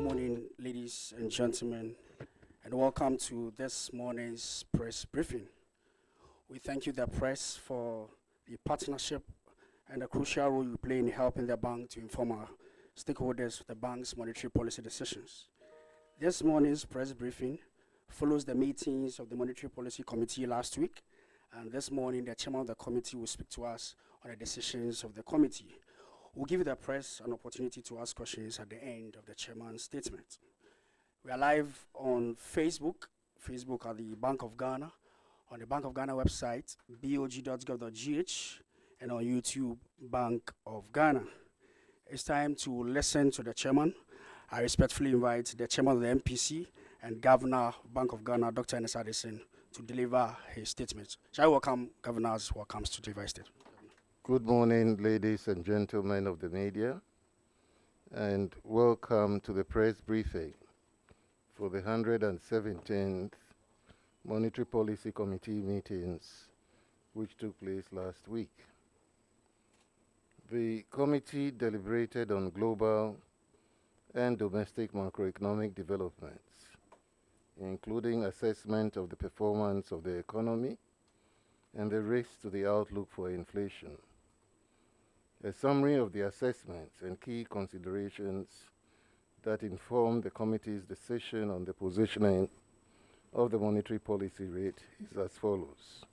morning, ladies and gentlemen, and welcome to this morning's press briefing. We thank you, the press, for the partnership and the crucial role you play in helping the bank to inform our stakeholders of the bank's monetary policy decisions. This morning's press briefing follows the meetings of the Monetary Policy Committee last week, and this morning the chairman of the committee will speak to us on the decisions of the committee. We'll give the press an opportunity to ask questions at the end of the chairman's statement. We are live on Facebook at the Bank of Ghana, on the Bank of Ghana website, bog.gov.gh, and on YouTube, Bank of Ghana. It's time to listen to the chairman. I respectfully invite the chairman of the MPC and Governor of Bank of Ghana, Dr. Ernest Addison, to deliver his statement. Shall I welcome Governor as welcomes to deliver his statement? Good morning, ladies and gentlemen of the media, and welcome to the press briefing for the 117th Monetary Policy Committee meetings, which took place last week. The committee deliberated on global and domestic macroeconomic developments, including assessment of the performance of the economy and the risks to the outlook for inflation. A summary of the assessments and key considerations that informed the committee's decision on the positioning of the monetary policy rate is as follows.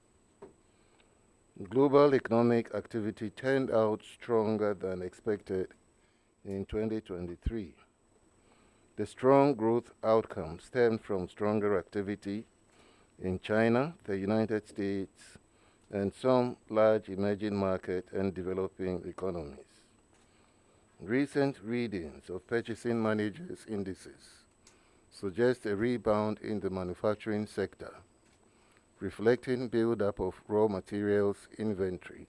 Global economic activity turned out stronger than expected in 2023. The strong growth outcome stemmed from stronger activity in China, the United States, and some large emerging market and developing economies. Recent readings of purchasing managers' indices suggest a rebound in the manufacturing sector, reflecting build-up of raw materials inventory,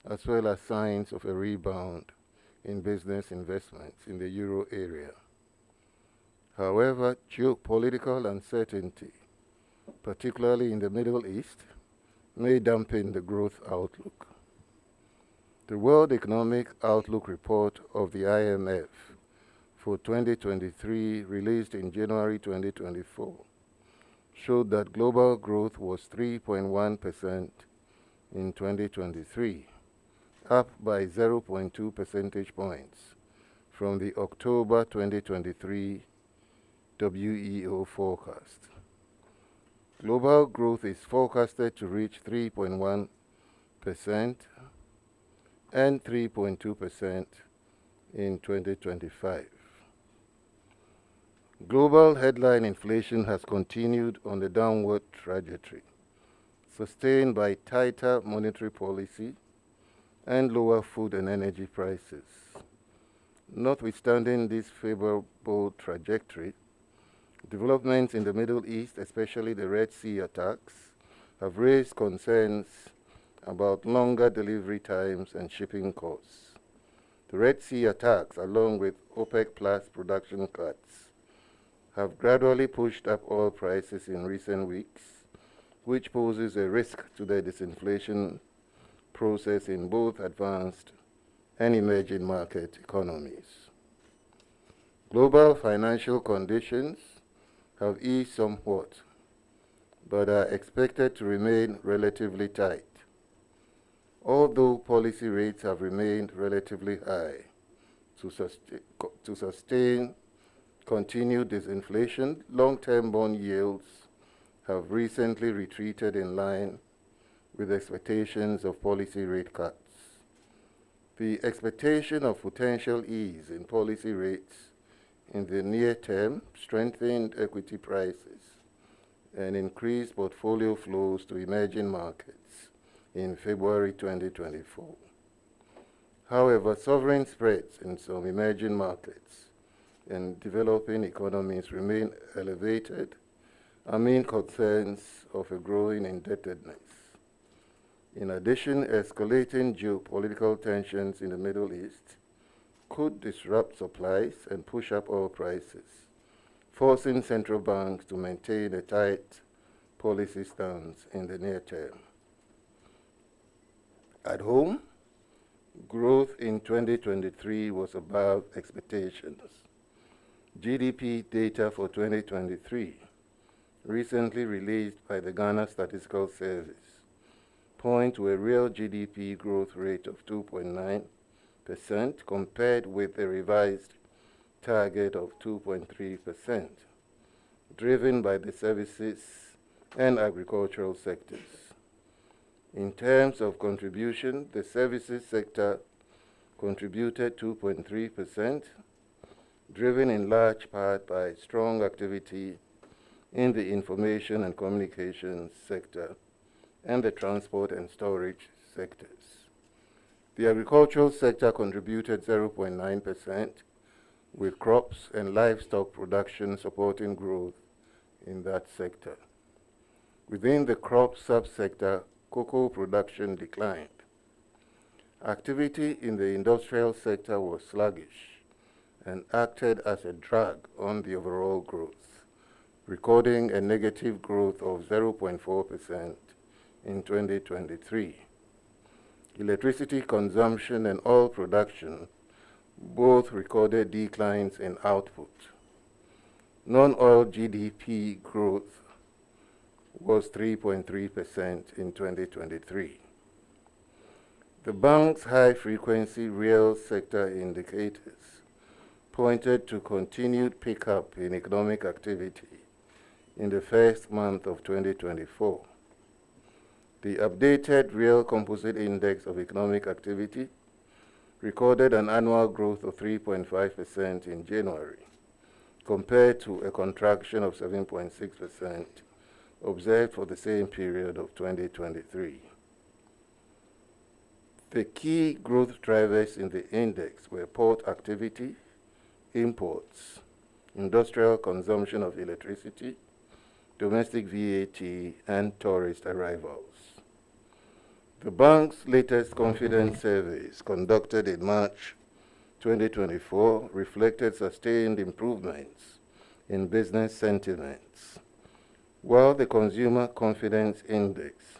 as well as signs of a rebound in business investments in the euro area. However, geopolitical uncertainty, particularly in the Middle East, may dampen the growth outlook. The World Economic Outlook Report of the IMF for 2023, released in January 2024, showed that global growth was 3.1% in 2023, up by 0.2 percentage points from the October 2023 WEO forecast. Global growth is forecasted to reach 3.1% and 3.2% in 2025. Global headline inflation has continued on the downward trajectory, sustained by tighter monetary policy and lower food and energy prices. Notwithstanding this favorable trajectory, developments in the Middle East, especially the Red Sea attacks, have raised concerns about longer delivery times and shipping costs. The Red Sea attacks, along with OPEC Plus production cuts, have gradually pushed up oil prices in recent weeks, which poses a risk to the disinflation process in both advanced and emerging market economies. Global financial conditions have eased somewhat, but are expected to remain relatively tight. Although policy rates have remained relatively high to sustain continued disinflation, long-term bond yields have recently retreated in line with expectations of policy rate cuts. The expectation of potential ease in policy rates in the near term strengthened equity prices and increased portfolio flows to emerging markets in February 2024. However, sovereign spreads in some emerging markets and developing economies remain elevated amid concerns of a growing indebtedness. In addition, escalating geopolitical tensions in the Middle East could disrupt supplies and push up oil prices, forcing central banks to maintain a tight policy stance in the near term. At home, growth in 2023 was above expectations. GDP data for 2023, recently released by the Ghana Statistical Service, point to a real GDP growth rate of 2.9% compared with a revised target of 2.3%, driven by the services and agricultural sectors. In terms of contribution, the services sector contributed 2.3%, driven in large part by strong activity in the information and communications sector and the transport and storage sectors. The agricultural sector contributed 0.9%, with crops and livestock production supporting growth in that sector. Within the crop subsector, cocoa production declined. Activity in the industrial sector was sluggish and acted as a drag on the overall growth, recording a negative growth of 0.4% in 2023. Electricity consumption and oil production both recorded declines in output. Non-oil GDP growth was 3.3% in 2023. The bank's high-frequency real sector indicators pointed to continued pickup in economic activity in the first month of 2024. The updated Real Composite Index of Economic Activity recorded an annual growth of 3.5% in January, compared to a contraction of 7.6% observed for the same period of 2023. The key growth drivers in the index were port activity, imports, industrial consumption of electricity, domestic VAT, and tourist arrivals. The bank's latest confidence surveys, conducted in March 2024, reflected sustained improvements in business sentiments, while the Consumer Confidence Index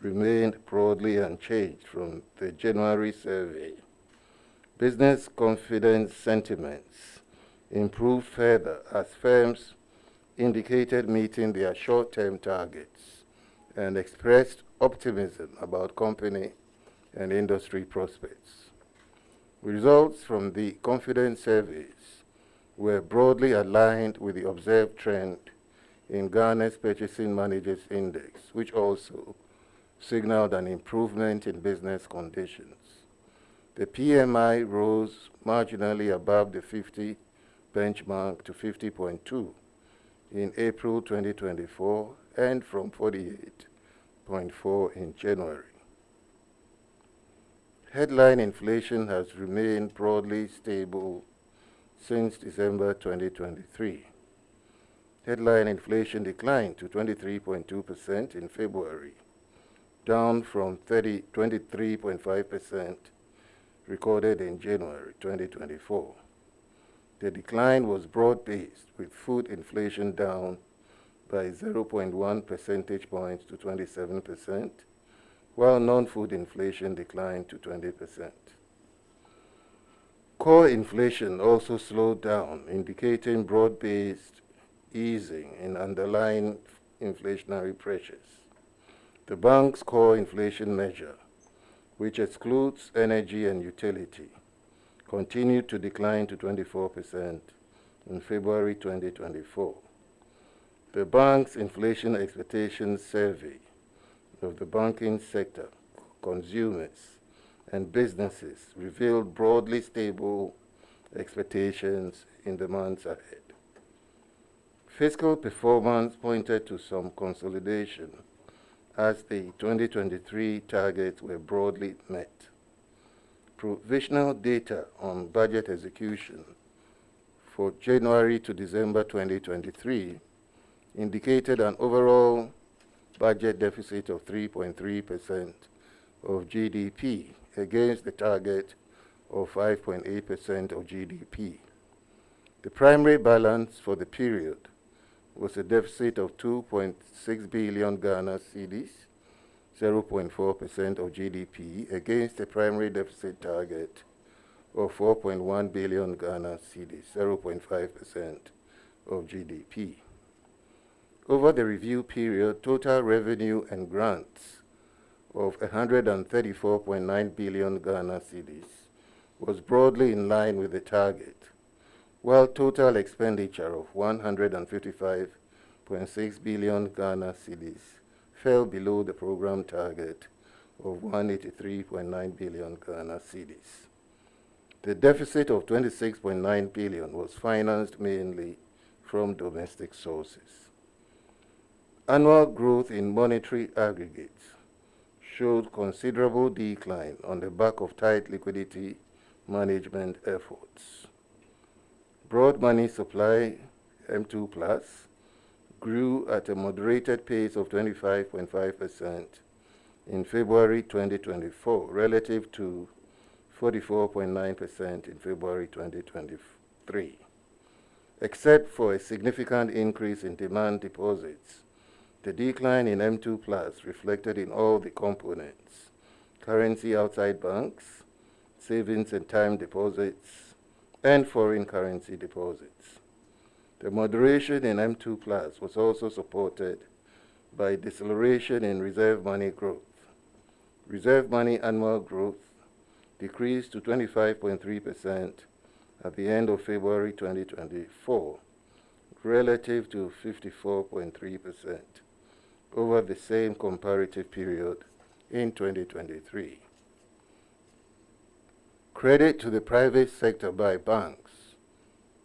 remained broadly unchanged from the January survey. Business confidence sentiments improved further as firms indicated meeting their short-term targets and expressed optimism about company and industry prospects. Results from the confidence surveys were broadly aligned with the observed trend in Ghana's Purchasing Managers Index, which also signaled an improvement in business conditions. The PMI rose marginally above the 50 benchmark to 50.2 in April 2024 and from 48.4 in January. Headline inflation has remained broadly stable since December 2023. Headline inflation declined to 23.2% in February, down from 23.5% recorded in January 2024. The decline was broad-based, with food inflation down by 0.1 percentage points to 27%, while non-food inflation declined to 20%. Core inflation also slowed down, indicating broad-based easing in underlying inflationary pressures. The bank's core inflation measure, which excludes energy and utility, continued to decline to 24% in February 2024. The bank's inflation expectations survey of the banking sector, consumers, and businesses revealed broadly stable expectations in the months ahead. Fiscal performance pointed to some consolidation as the 2023 targets were broadly met. Provisional data on budget execution for January to December 2023 indicated an overall budget deficit of 3.3% of GDP against the target of 5.8% of GDP. The primary balance for the period was a deficit of 2.6 billion Ghana cedis, 0.4% of GDP, against a primary deficit target of 4.1 billion Ghana cedis, 0.5% of GDP. Over the review period, total revenue and grants of 134.9 billion Ghana cedis was broadly in line with the target, while total expenditure of 155.6 billion Ghana cedis fell below the program target of 183.9 billion Ghana cedis. The deficit of 26.9 billion was financed mainly from domestic sources. Annual growth in monetary aggregates showed considerable decline on the back of tight liquidity management efforts. Broad money supply, M2+, grew at a moderated pace of 25.5% in February 2024 relative to 44.9% in February 2023. Except for a significant increase in demand deposits, the decline in M2+ reflected in all the components: currency outside banks, savings and time deposits, and foreign currency deposits. The moderation in M2+ was also supported by deceleration in reserve money growth. Reserve money annual growth decreased to 25.3% at the end of February 2024, relative to 54.3% over the same comparative period in 2023. Credit to the private sector by banks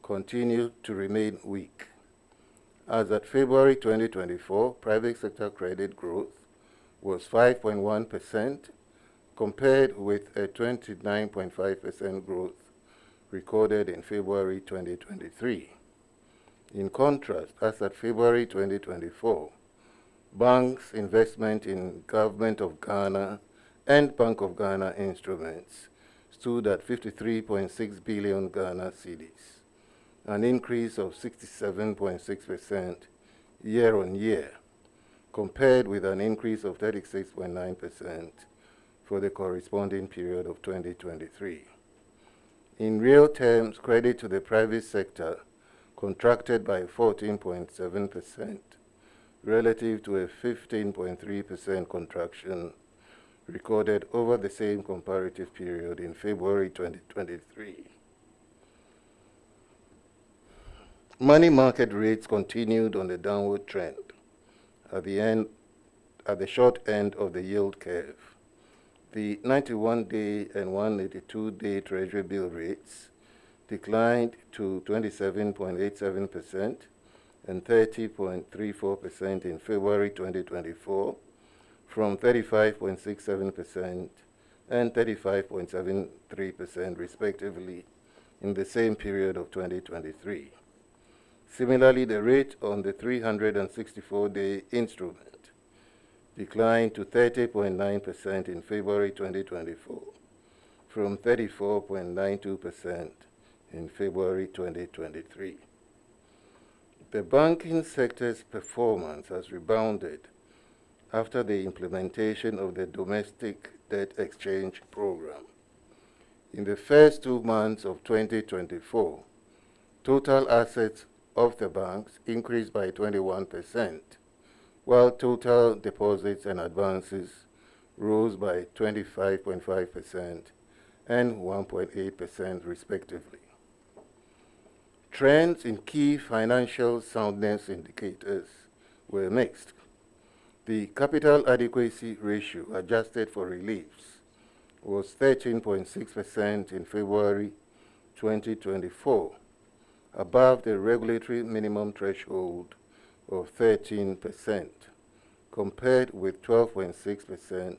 continued to remain weak. As at February 2024, private sector credit growth was 5.1%, compared with a 29.5% growth recorded in February 2023. In contrast, as at February 2024, banks' investment in Government of Ghana and Bank of Ghana instruments stood at 53.6 billion Ghana cedis, an increase of 67.6% year-on-year, compared with an increase of 36.9% for the corresponding period of 2023. In real terms, credit to the private sector contracted by 14.7% relative to a 15.3% contraction recorded over the same comparative period in February 2023. Money market rates continued on the downward trend at the short end of the yield curve. The 91-day and 182-day Treasury bill rates declined to 27.87% and 30.34% in February 2024 from 35.67% and 35.73% respectively in the same period of 2023. Similarly, the rate on the 364-day instrument declined to 30.9% in February 2024 from 34.92% in February 2023. The banking sector's performance has rebounded after the implementation of the domestic debt exchange program. In the first 2 months of 2024, total assets of the banks increased by 21%, while total deposits and advances rose by 25.5% and 1.8% respectively. Trends in key financial soundness indicators were mixed. The capital adequacy ratio adjusted for reliefs was 13.6% in February 2024, above the regulatory minimum threshold of 13%, compared with 12.6%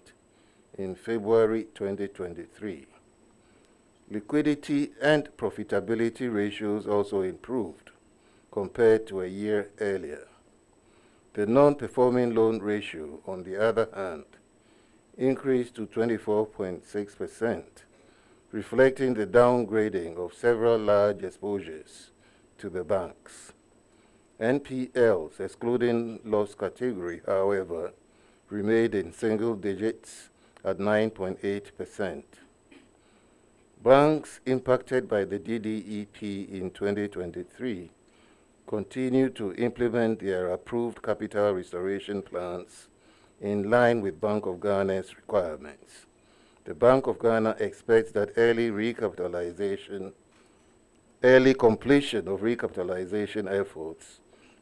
in February 2023. Liquidity and profitability ratios also improved compared to a year earlier. The non-performing loan ratio, on the other hand, increased to 24.6%, reflecting the downgrading of several large exposures to the banks. NPLs, excluding loss category, however, remained in single digits at 9.8%. Banks impacted by the DDEP in 2023 continue to implement their approved capital restoration plans in line with Bank of Ghana's requirements. The Bank of Ghana expects that early completion of recapitalization efforts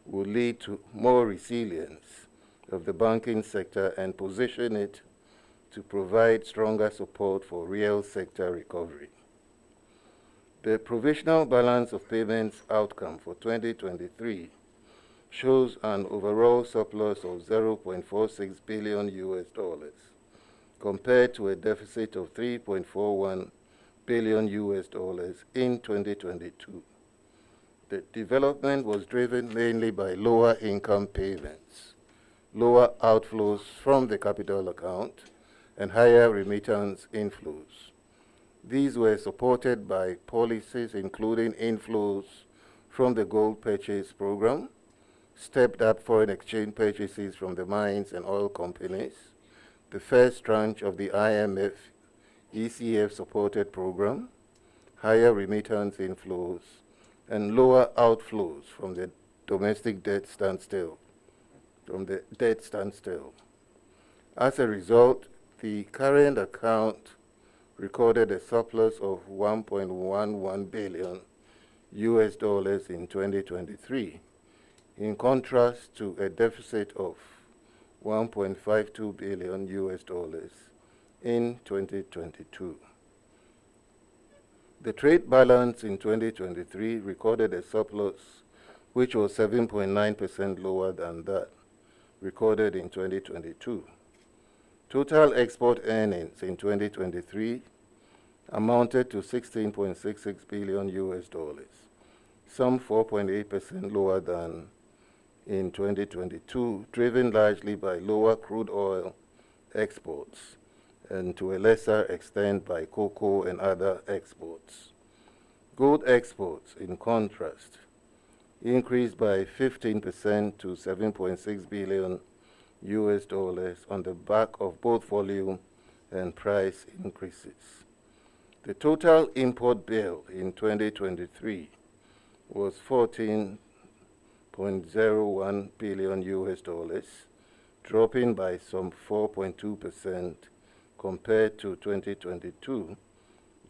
will lead to more resilience of the banking sector and position it to provide stronger support for real sector recovery. The provisional balance of payments outcome for 2023 shows an overall surplus of $0.46 billion compared to a deficit of $3.41 billion in 2022. The development was driven mainly by lower income payments, lower outflows from the capital account, and higher remittance inflows. These were supported by policies including inflows from the gold purchase program, stepped up foreign exchange purchases from the mines and oil companies, the first tranche of the IMF ECF supported program, higher remittance inflows, and lower outflows from the domestic debt standstill. As a result, the current account recorded a surplus of $1.11 billion in 2023, in contrast to a deficit of $1.52 billion in 2022. The trade balance in 2023 recorded a surplus which was 7.9% lower than that recorded in 2022. Total export earnings in 2023 amounted to $16.66 billion, some 4.8% lower than in 2022, driven largely by lower crude oil exports and to a lesser extent by cocoa and other exports. Gold exports, in contrast, increased by 15% to $7.6 billion on the back of both volume and price increases. The total import bill in 2023 was $14.01 billion, dropping by some 4.2% compared to 2022,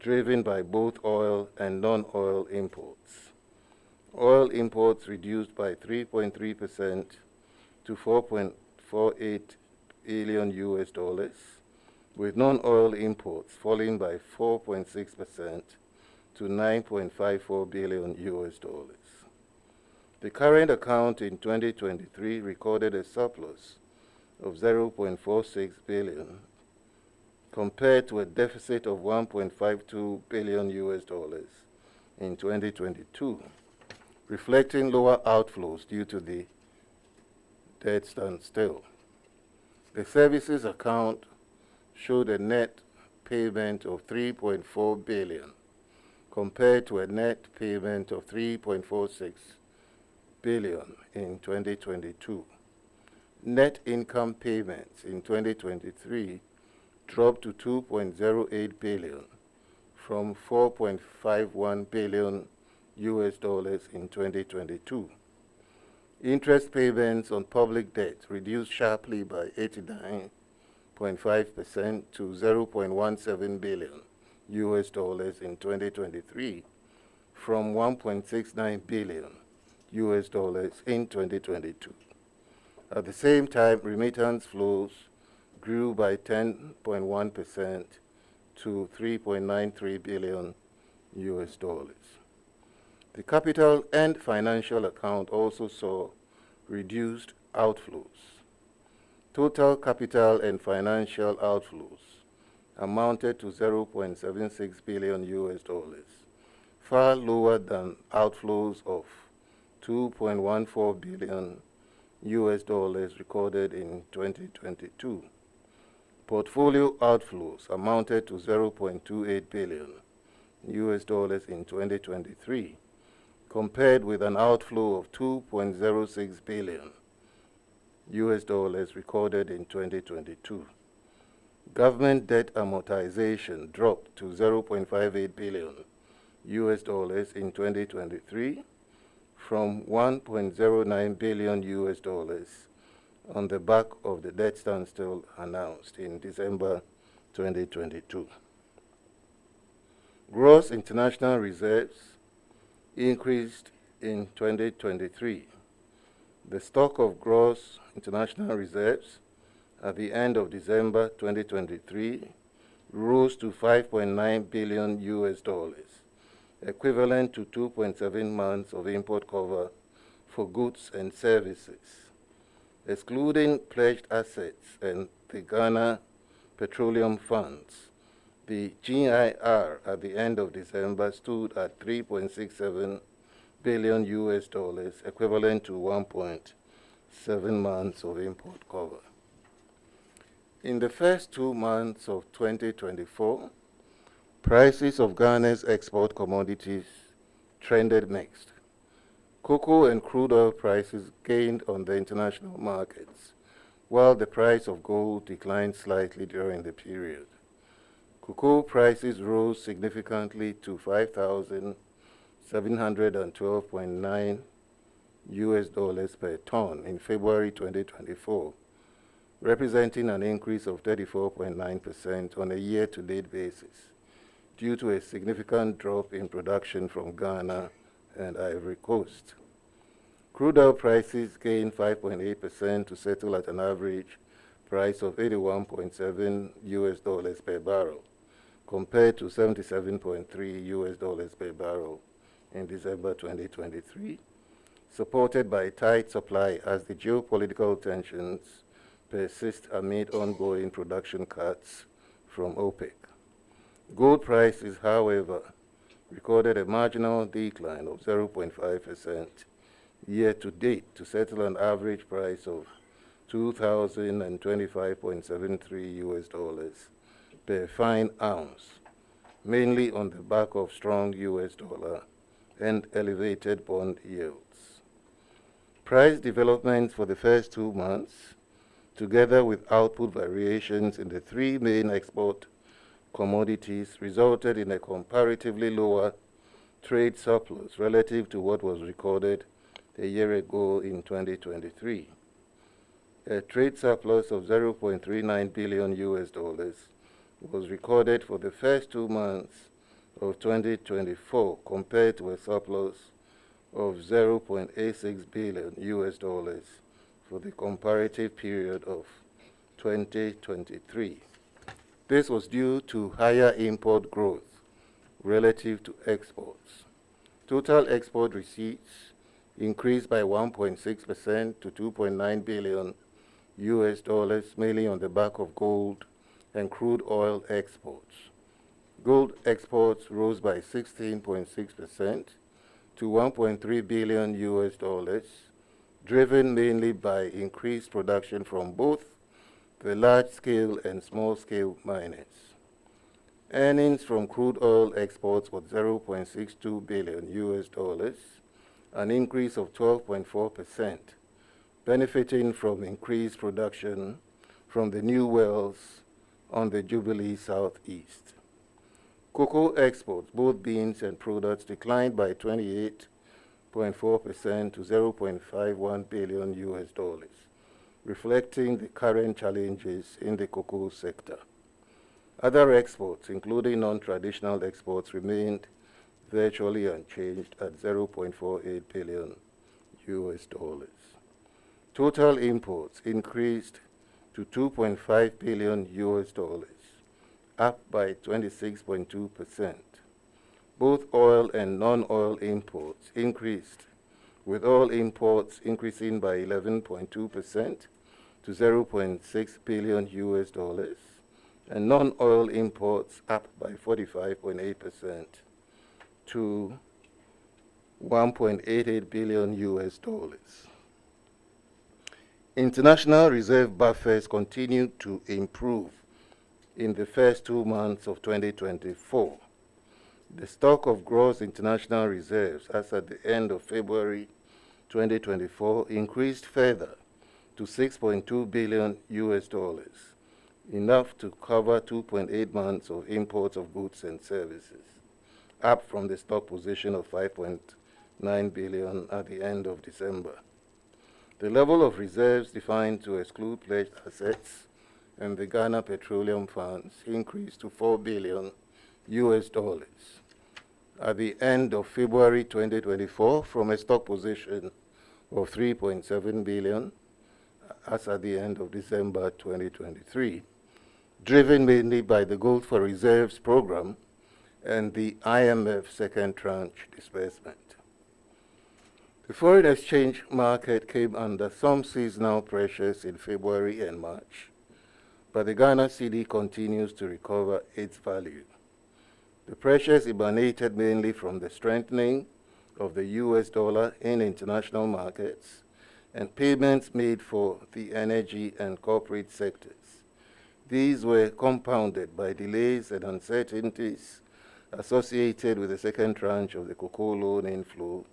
driven by both oil and non-oil imports. Oil imports reduced by 3.3% to $4.48 billion, with non-oil imports falling by 4.6% to $9.54 billion. The current account in 2023 recorded a surplus of $0.46 billion compared to a deficit of $1.52 billion in 2022, reflecting lower outflows due to the debt standstill. The services account showed a net payment of $3.4 billion compared to a net payment of $3.46 billion in 2022. Net income payments in 2023 dropped to $2.08 billion from $4.51 billion in 2022. Interest payments on public debt reduced sharply by 89.5% to $0.17 billion in 2023 from $1.69 billion in 2022. At the same time, remittance flows grew by 10.1% to $3.93 billion. The capital and financial account also saw reduced outflows. Total capital and financial outflows amounted to $0.76 billion, far lower than outflows of $2.14 billion recorded in 2022. Portfolio outflows amounted to $0.28 billion in 2023, compared with an outflow of $2.06 billion recorded in 2022. Government debt amortization dropped to $0.58 billion in 2023 from $1.09 billion on the back of the debt standstill announced in December 2022. Gross international reserves increased in 2023. The stock of gross international reserves at the end of December 2023 rose to $5.9 billion, equivalent to 2.7 months of import cover for goods and services. Excluding pledged assets and the Ghana Petroleum Funds, the GIR at the end of December stood at $3.67 billion, equivalent to 1.7 months of import cover. In the first 2 months of 2024, prices of Ghana's export commodities trended mixed. Cocoa and crude oil prices gained on the international markets, while the price of gold declined slightly during the period. Cocoa prices rose significantly to $5,712.9 per ton in February 2024, representing an increase of 34.9% on a year-to-date basis, due to a significant drop in production from Ghana and Ivory Coast. Crude oil prices gained 5.8% to settle at an average price of $81.7 per barrel, compared to $77.3 per barrel in December 2023, supported by tight supply as the geopolitical tensions persist amid ongoing production cuts from OPEC. Gold prices, however, recorded a marginal decline of 0.5% year-to-date to settle an average price of $2,025.73 per fine ounce, mainly on the back of strong US dollar and elevated bond yields. Price developments for the first 2 months, together with output variations in the 3 main export commodities, resulted in a comparatively lower trade surplus relative to what was recorded a year ago in 2023. A trade surplus of $0.39 billion was recorded for the first 2 months of 2024, compared to a surplus of $0.86 billion for the comparative period of 2023. This was due to higher import growth relative to exports. Total export receipts increased by 1.6% to $2.9 billion, mainly on the back of gold and crude oil exports. Gold exports rose by 16.6% to $1.3 billion, driven mainly by increased production from both the large-scale and small-scale miners. Earnings from crude oil exports were $0.62 billion, an increase of 12.4%, benefiting from increased production from the new wells on the Jubilee Southeast. Cocoa exports, both beans and products, declined by 28.4% to $0.51 billion, reflecting the current challenges in the cocoa sector. Other exports, including non-traditional exports, remained virtually unchanged at $0.48 billion. Total imports increased to $2.5 billion, up by 26.2%. Both oil and non-oil imports increased, with oil imports increasing by 11.2% to $0.6 billion, and non-oil imports up by 45.8% to $1.88 billion. International reserve buffers continued to improve in the first 2 months of 2024. The stock of gross international reserves as at the end of February 2024 increased further to 6.2 billion US dollars, enough to cover 2.8 months of imports of goods and services, up from the stock position of 5.9 billion at the end of December. The level of reserves defined to exclude pledged assets and the Ghana Petroleum Funds increased to 4 billion US dollars at the end of February 2024 from a stock position of 3.7 billion as at the end of December 2023, driven mainly by the Gold for Reserves program and the IMF second tranche disbursement. The foreign exchange market came under some seasonal pressures in February and March, but the Ghana cedi continues to recover its value. The pressures emanated mainly from the strengthening of the US dollar in international markets and payments made for the energy and corporate sectors. These were compounded by delays and uncertainties associated with the second tranche of the cocoa loan inflow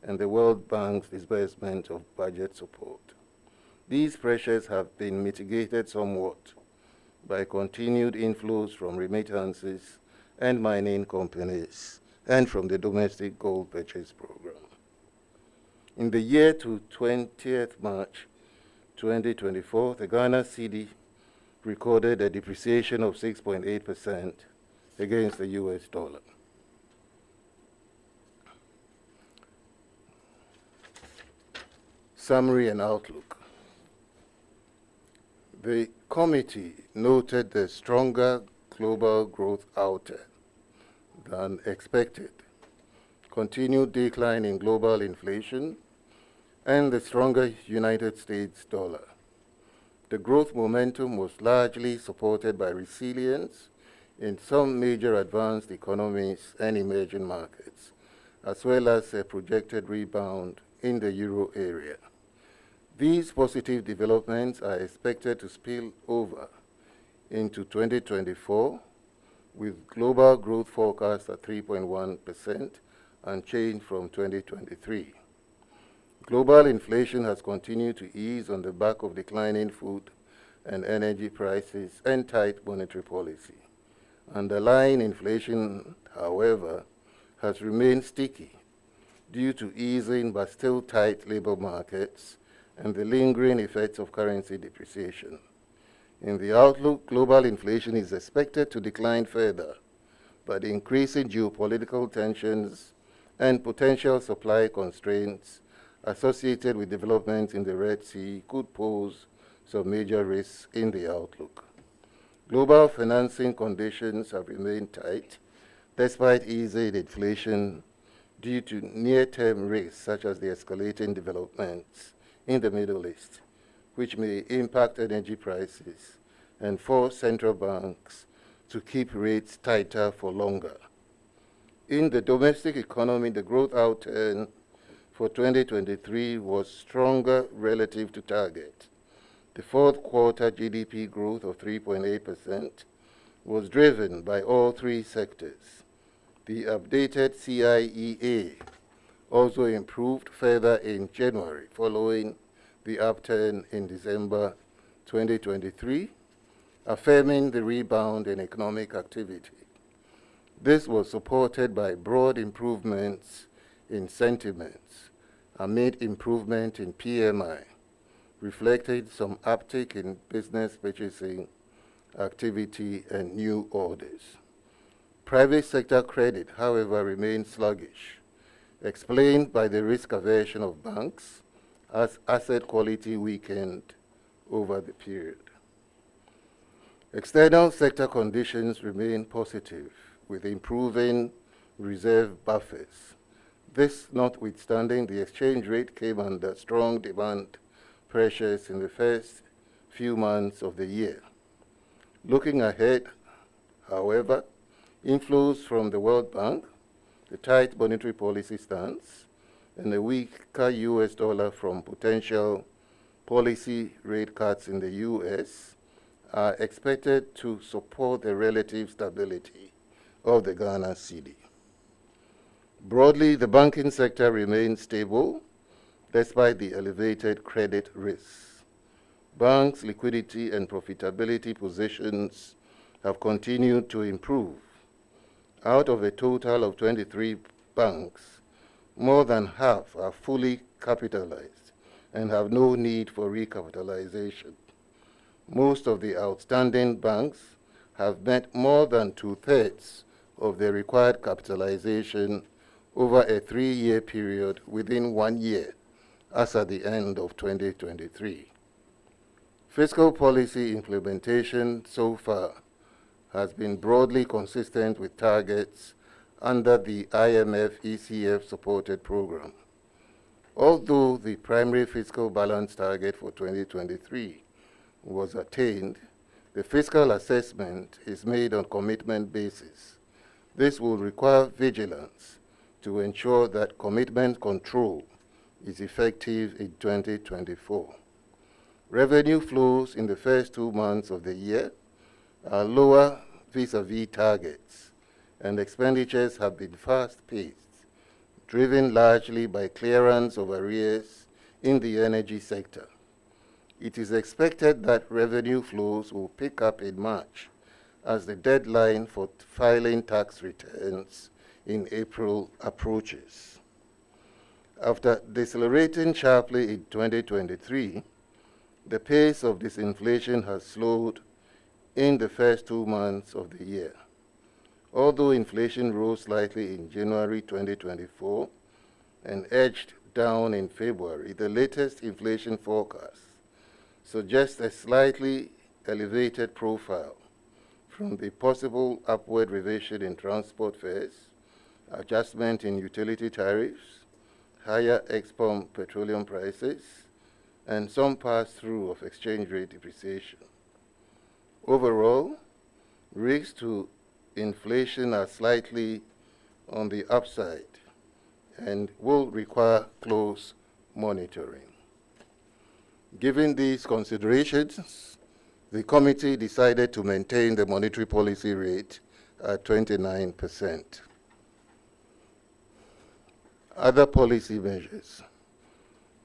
and the World Bank's disbursement of budget support. These pressures have been mitigated somewhat by continued inflows from remittances and mining companies and from the domestic gold purchase program. In the year to 20th March 2024, the Ghana cedi recorded a depreciation of 6.8% against the US dollar. Summary and outlook. The committee noted the stronger global growth outturn than expected, continued decline in global inflation, and the stronger United States dollar. The growth momentum was largely supported by resilience in some major advanced economies and emerging markets, as well as a projected rebound in the euro area. These positive developments are expected to spill over into 2024, with global growth forecast at 3.1%, unchanged from 2023. Global inflation has continued to ease on the back of declining food and energy prices and tight monetary policy. Underlying inflation, however, has remained sticky due to easing but still tight labor markets and the lingering effects of currency depreciation. In the outlook, global inflation is expected to decline further, but increasing geopolitical tensions and potential supply constraints associated with developments in the Red Sea could pose some major risks in the outlook. Global financing conditions have remained tight despite easing inflation due to near-term risks such as the escalating developments in the Middle East, which may impact energy prices and force central banks to keep rates tighter for longer. In the domestic economy, the growth outturn for 2023 was stronger relative to target. The fourth quarter GDP growth of 3.8% was driven by all three sectors. The updated CIEA also improved further in January following the upturn in December 2023, affirming the rebound in economic activity. This was supported by broad improvements in sentiments amid improvement in PMI, reflected some uptick in business purchasing activity and new orders. Private sector credit, however, remained sluggish, explained by the risk aversion of banks as asset quality weakened over the period. External sector conditions remain positive, with improving reserve buffers. This notwithstanding, the exchange rate came under strong demand pressures in the first few months of the year. Looking ahead, however, inflows from the World Bank, the tight monetary policy stance, and a weaker US dollar from potential policy rate cuts in the US are expected to support the relative stability of the Ghana cedi. Broadly, the banking sector remains stable despite the elevated credit risks. Banks' liquidity and profitability positions have continued to improve. Out of a total of 23 banks, more than half are fully capitalized and have no need for recapitalization. Most of the outstanding banks have met more than 2/3 of the required capitalization over a 3-year period within 1 year, as at the end of 2023. Fiscal policy implementation so far has been broadly consistent with targets under the IMF ECF supported program. Although the primary fiscal balance target for 2023 was attained, the fiscal assessment is made on commitment basis. This will require vigilance to ensure that commitment control is effective in 2024. Revenue flows in the first 2 months of the year are lower vis-à-vis targets, and expenditures have been fast-paced, driven largely by clearance of arrears in the energy sector. It is expected that revenue flows will pick up in March as the deadline for filing tax returns in April approaches. After decelerating sharply in 2023, the pace of disinflation has slowed in the first 2 months of the year. Although inflation rose slightly in January 2024 and edged down in February, the latest inflation forecast suggests a slightly elevated profile from the possible upward revision in transport fares, adjustment in utility tariffs, higher ex-pump petroleum prices, and some pass-through of exchange rate depreciation. Overall, risks to inflation are slightly on the upside and will require close monitoring. Given these considerations, the committee decided to maintain the monetary policy rate at 29%. Other policy measures.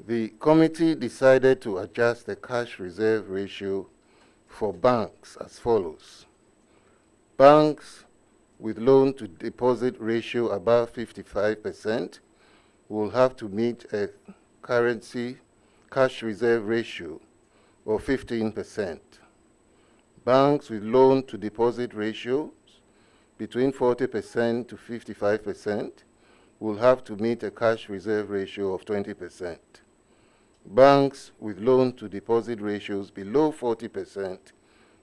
The committee decided to adjust the cash reserve ratio for banks as follows. Banks with loan-to-deposit ratio above 55% will have to meet a currency cash reserve ratio of 15%. Banks with loan-to-deposit ratios between 40% to 55% will have to meet a cash reserve ratio of 20%. Banks with loan-to-deposit ratios below 40%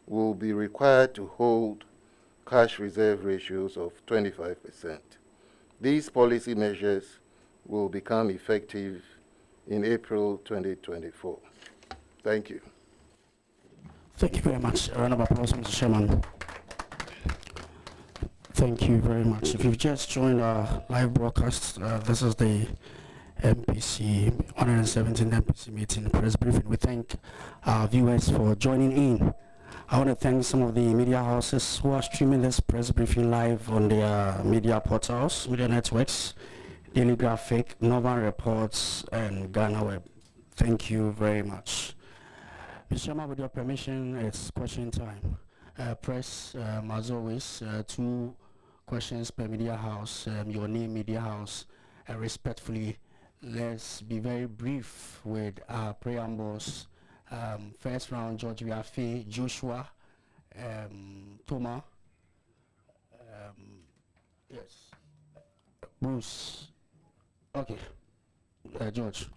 will be required to hold cash reserve ratios of 25%. These policy measures will become effective in April 2024. Thank you. Thank you very much. A round of applause, Mr. Chairman. Thank you very much. If you've just joined our live broadcast, this is the Mpc 117th Mpc meeting press briefing. We thank our viewers for joining in. I want to thank some of the media houses who are streaming this press briefing live on their media portals, media networks, Daily Graphic, Northern Reports, and Ghana Web. Thank you very much. Mr. Chairman, with your permission, it's question time. Press, as always, 2 questions per media house, your name, media house, and respectfully, let's be very brief with our preambles. First round, George Wiafe, Joshua, Thomas, yes, Bruce. Okay, George.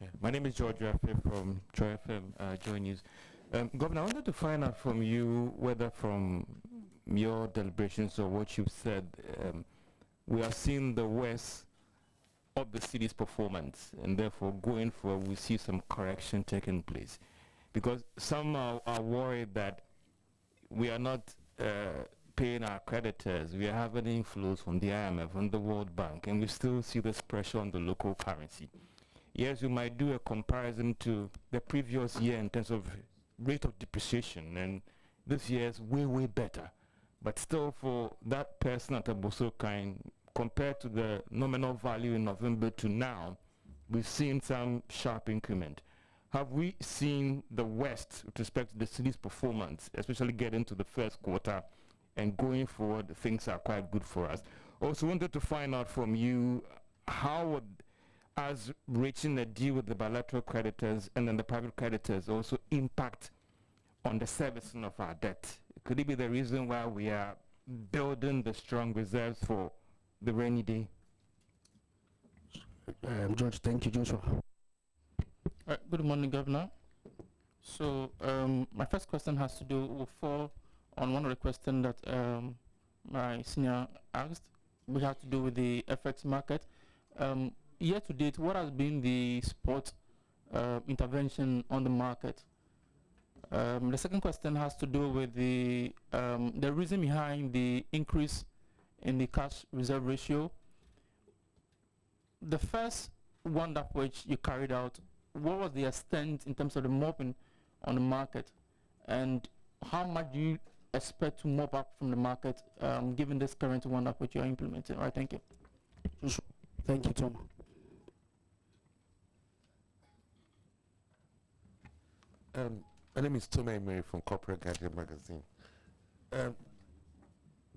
Yeah. My name is George Wiafe from Joy FM, Joy News. Governor, I wanted to find out from you whether from your deliberations or what you've said, we are seeing the worst of the city's performance, and therefore going forward we see some correction taking place. Because some are worried that we are not paying our creditors, we are having inflows from the IMF and the World Bank, and we still see this pressure on the local currency. Yes, we might do a comparison to the previous year in terms of rate of depreciation, and this year is way, way better. But still, for that person at Aboso kind, compared to the nominal value in November to now, we've seen some sharp increment. Have we seen the West with respect to the city's performance, especially getting to the first quarter and going forward, things are quite good for us? Also wanted to find out from you, how would us reaching a deal with the bilateral creditors and then the private creditors also impact on the servicing of our debt? Could it be the reason why we are building the strong reserves for the rainy day? George, thank you, Joshua. Good morning, Governor. So my first question has to do will fall on one of the questions that my senior asked, which has to do with the FX market. Year to date, what has been the spot intervention on the market? The second question has to do with the reason behind the increase in the cash reserve ratio. The first one that which you carried out, what was the extent in terms of the mopping on the market, and how much do you expect to mop up from the market given this current one that which you are implementing? All right, thank you. Thank you, Tom. My name is Tom Emery from Corporate Guardian Magazine.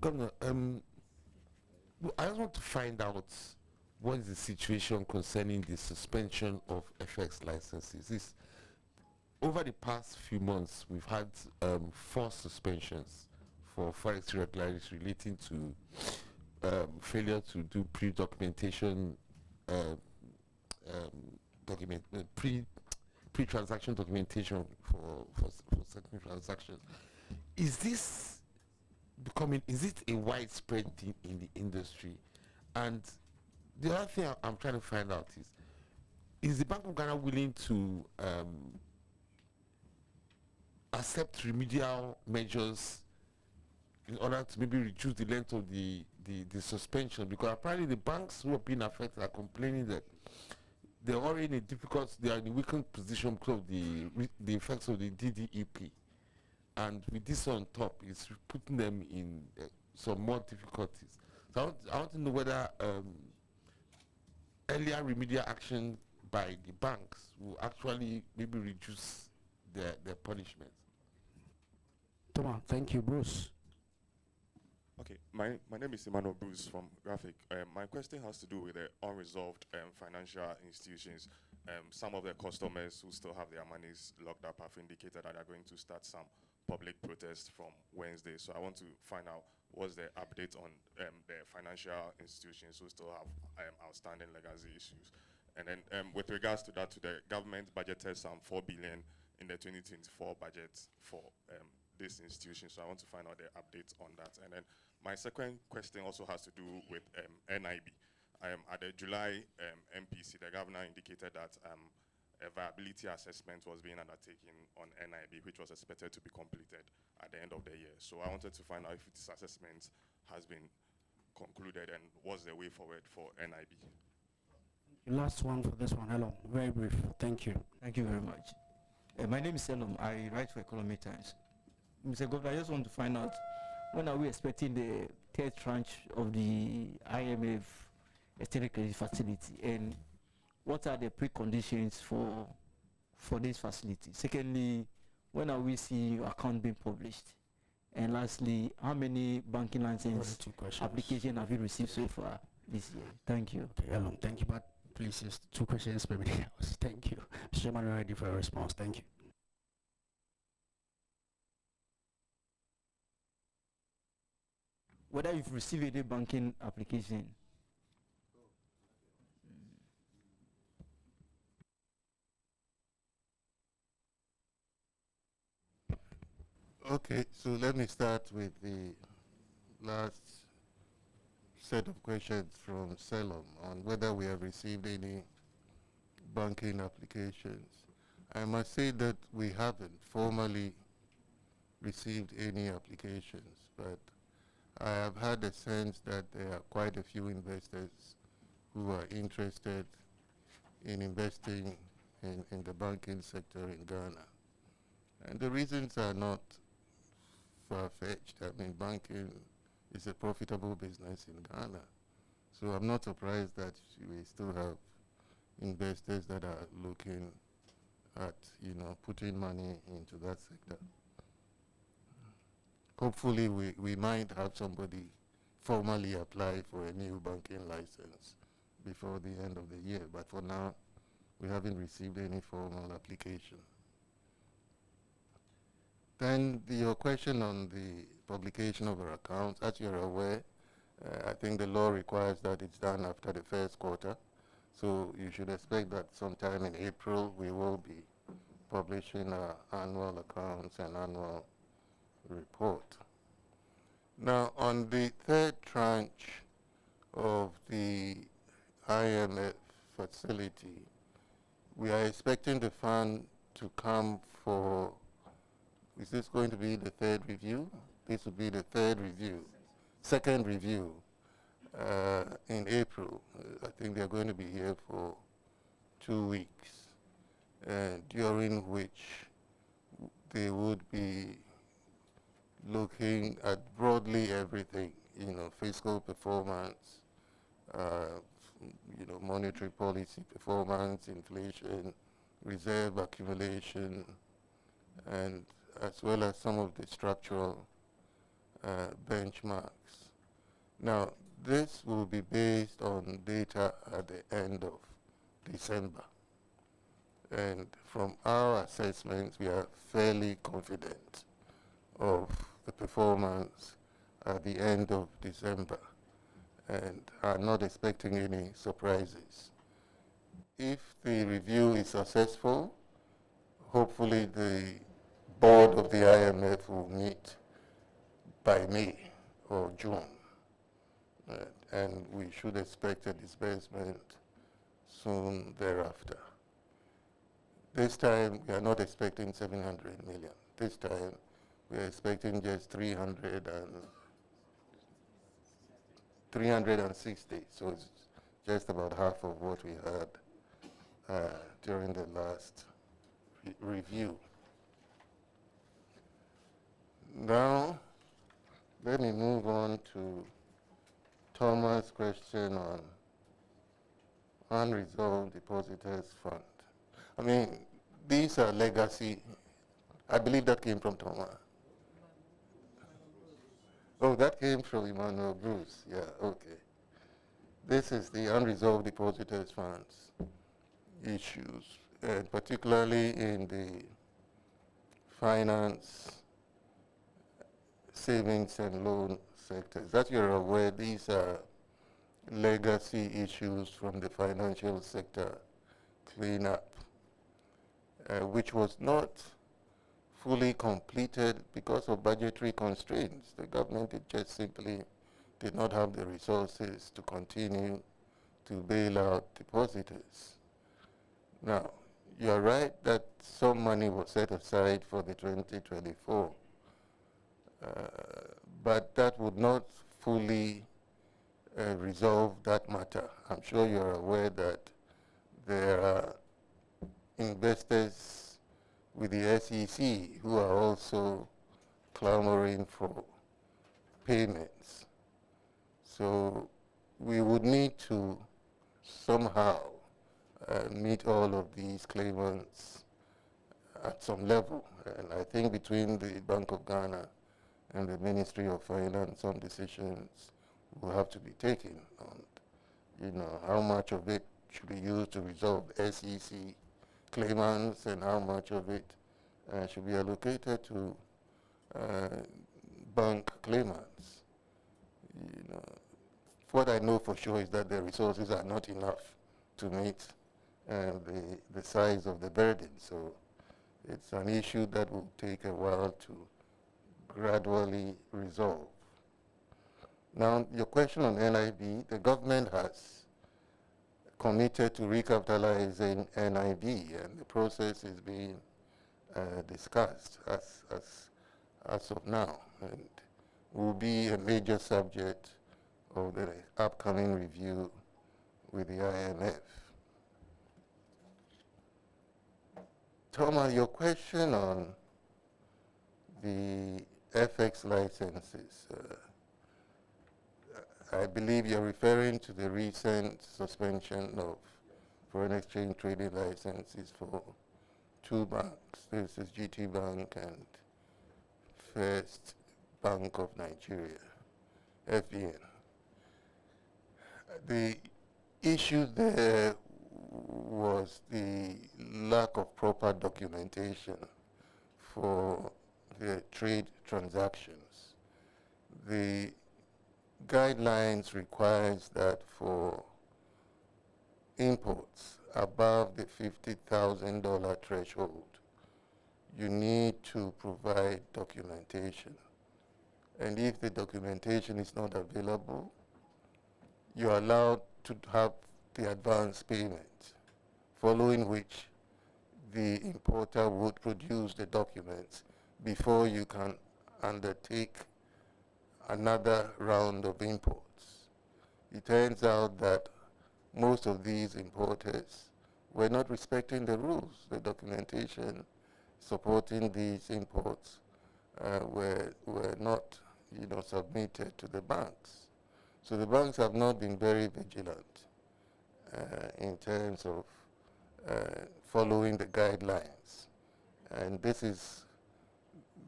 Governor, I just want to find out what is the situation concerning the suspension of FX licenses. Over the past few months, we've had 4 suspensions for forex irregularities relating to failure to do pre-documentation, pre-transaction documentation for certain transactions. Is it a widespread thing in the industry? And the other thing I'm trying to find out is the Bank of Ghana willing to accept remedial measures in order to maybe reduce the length of the suspension? Because apparently the banks who have been affected are complaining that they're already in a they are in a weakened position because of the effects of the DDEP. And with this on top, it's putting them in some more difficulties. So I want to know whether earlier remedial action by the banks will actually maybe reduce their punishment. Thomas, thank you, Bruce. Okay, my name is Emmanuel Bruce from Graphic. My question has to do with the unresolved financial institutions. Some of their customers who still have their monies locked up have indicated that they're going to start some public protests from Wednesday. So I want to find out what's the update on the financial institutions who still have outstanding legacy issues. And then with regards to that, the government budgeted some 4 billion in the 2024 budget for this institution. So I want to find out the updates on that. And then my second question also has to do with NIB. At the July MPC, the governor indicated that a viability assessment was being undertaken on NIB, which was expected to be completed at the end of the year. So I wanted to find out if this assessment has been concluded and what's the way forward for NIB. Last one for this one, Elon. Very brief. Thank you. Thank you very much. My name is Elon. I write for Economy Times. Mr. Governor, I just want to find out, when are we expecting the third tranche of the IMF extended credit facility, and what are the preconditions for this facility? Secondly, when are we seeing your account being published? And lastly, how many banking license applications have you received so far this year? Thank you. Okay, Elon, thank you, but please, just 2 questions per minute. Thank you. Mr. Chairman, we're ready for a response. Thank you. Whether you've received a banking application. Okay, so let me start with the last set of questions from Selom on whether we have received any banking applications. I must say that we haven't formally received any applications, but I have had a sense that there are quite a few investors who are interested in investing in the banking sector in Ghana. And the reasons are not far-fetched. I mean, banking is a profitable business in Ghana. So I'm not surprised that we still have investors that are looking at, putting money into that sector. Hopefully we might have somebody formally apply for a new banking license before the end of the year, but for now, we haven't received any formal application. Then your question on the publication of our accounts, as you're aware, I think the law requires that it's done after the first quarter. So you should expect that sometime in April we will be publishing our annual accounts and annual report. Now, on the third tranche of the IMF facility, we are expecting the fund to come for, is this going to be the third review? This will be the third review, second review in April. I think they're going to be here for 2 weeks, during which they would be looking at broadly everything, fiscal performance, monetary policy performance, inflation, reserve accumulation, and as well as some of the structural benchmarks. Now, this will be based on data at the end of December. And from our assessments, we are fairly confident of the performance at the end of December and are not expecting any surprises. If the review is successful, hopefully the board of the IMF will meet by May or June. And we should expect a disbursement soon thereafter. This time, we are not expecting 700 million. This time, we are expecting just 360. So it's just about half of what we had during the last review. Now, let me move on to Thomas' question on unresolved depositors fund. I mean, these are legacy. I believe that came from Thomas. Oh, that came from Emmanuel Bruce. Yeah, okay. This is the unresolved depositors funds issues, and particularly in the finance, savings and loan sectors. As you're aware, these are legacy issues from the financial sector cleanup, which was not fully completed because of budgetary constraints. The government just simply did not have the resources to continue to bail out depositors. Now, you're right that some money was set aside for the 2024, but that would not fully resolve that matter. I'm sure you're aware that there are investors with the SEC who are also clamoring for payments. So we would need to somehow meet all of these claimants at some level. And I think between the Bank of Ghana and the Ministry of Finance, some decisions will have to be taken on, how much of it should be used to resolve SEC claimants and how much of it should be allocated to bank claimants. What I know for sure is that the resources are not enough to meet the size of the burden. So it's an issue that will take a while to gradually resolve. Now, your question on NIB, the government has committed to recapitalizing NIB, and the process is being discussed as of now, and will be a major subject of the upcoming review with the IMF. Thomas, your question on the FX licenses, I believe you're referring to the recent suspension of foreign exchange trading licenses for two banks. This is GT Bank and First Bank of Nigeria, FBN. The issue there was the lack of proper documentation for the trade transactions. The guidelines requires that for imports above the $50,000 threshold, you need to provide documentation. And if the documentation is not available, you're allowed to have the advance payment, following which the importer would produce the documents before you can undertake another round of imports. It turns out that most of these importers were not respecting the rules. The documentation supporting these imports were not, submitted to the banks. So the banks have not been very vigilant in terms of following the guidelines. And this is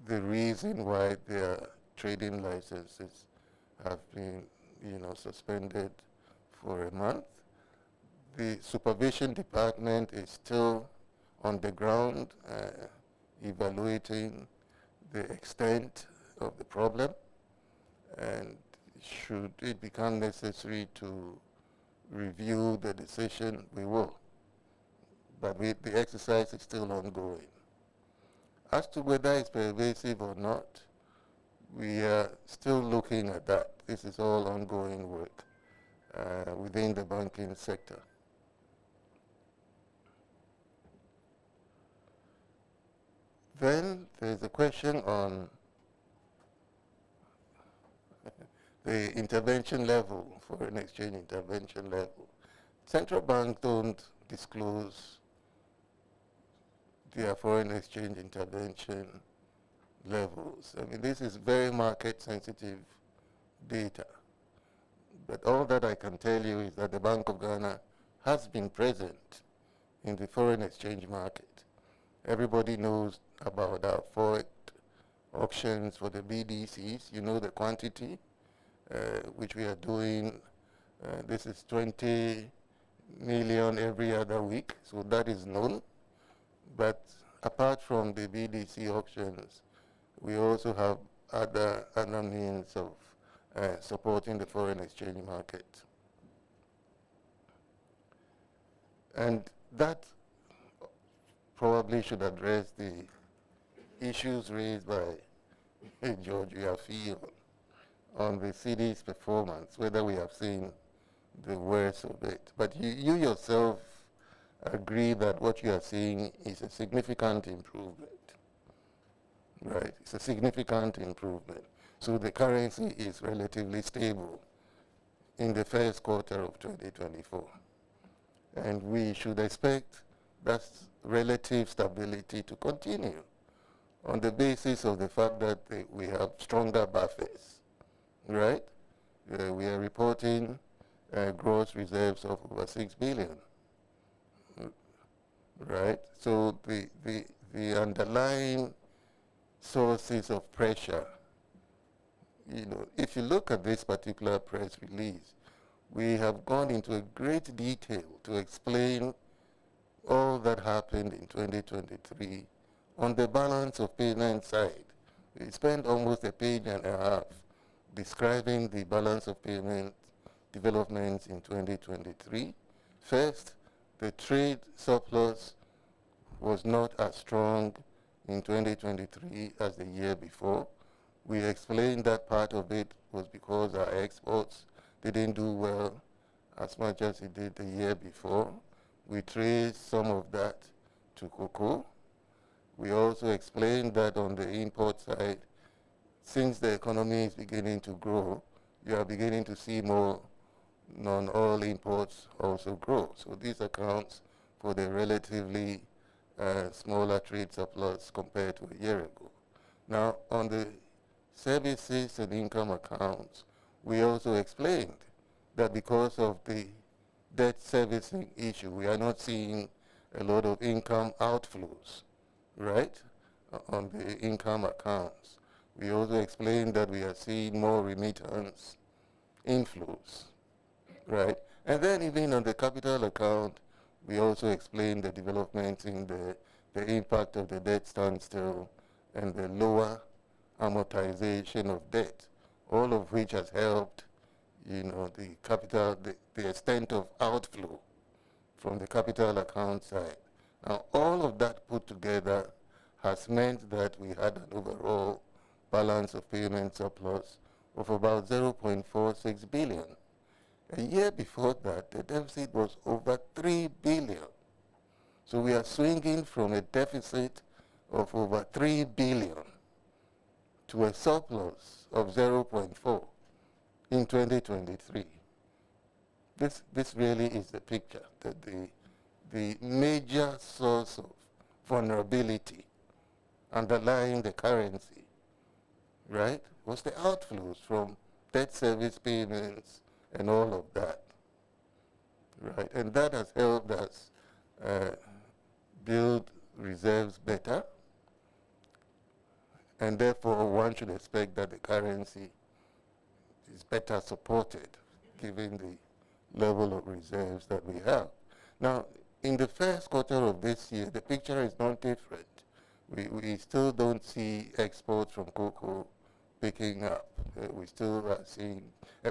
the reason why their trading licenses have been, suspended for a month. The supervision department is still on the ground evaluating the extent of the problem, and should it become necessary to review the decision, we will. But the exercise is still ongoing. As to whether it's pervasive or not, we are still looking at that. This is all ongoing work within the banking sector. Then there's a question on the intervention level, foreign exchange intervention level. Central banks don't disclose their foreign exchange intervention levels. I mean, this is very market sensitive data. But all that I can tell you is that the Bank of Ghana has been present in the foreign exchange market. Everybody knows about our forex auctions for the BDCs. You know the quantity which we are doing. This is 20 million every other week, so that is known. But apart from the BDC auctions, we also have other means of supporting the foreign exchange market. And that probably should address the issues raised by George Yafi on the city's performance, whether we have seen the worst of it. But you yourself agree that what you are seeing is a significant improvement, right? It's a significant improvement. So the currency is relatively stable in the first quarter of 2024. And we should expect that relative stability to continue on the basis of the fact that we have stronger buffers, right? We are reporting gross reserves of over 6 billion, right? So the underlying sources of pressure, if you look at this particular press release, we have gone into a great detail to explain all that happened in 2023 on the balance of payment side. We spent almost a page and a half describing the balance of payment developments in 2023. First, the trade surplus was not as strong in 2023 as the year before. We explained that part of it was because our exports didn't do well as much as it did the year before. We traced some of that to cocoa. We also explained that on the import side, since the economy is beginning to grow, you are beginning to see more non-oil imports also grow. So this accounts for the relatively smaller trade surplus compared to a year ago. Now, on the services and income accounts, we also explained that because of the debt servicing issue, we are not seeing a lot of income outflows, right, on the income accounts. We also explained that we are seeing more remittance inflows, right? And then even on the capital account, we also explained the developments in the impact of the debt standstill and the lower amortization of debt, all of which has helped, the capital, the extent of outflow from the capital account side. Now, all of that put together has meant that we had an overall balance of payment surplus of about 0.46 billion. A year before that, the deficit was over 3 billion. So we are swinging from a deficit of over 3 billion to a surplus of 0.4 in 2023. This really is the picture, that the major source of vulnerability underlying the currency, right, was the outflows from debt service payments and all of that, right? And that has helped us build reserves better, and therefore one should expect that the currency is better supported given the level of reserves that we have. Now, in the first quarter of this year, the picture is not different. We still don't see exports from cocoa picking up. We still are seeing,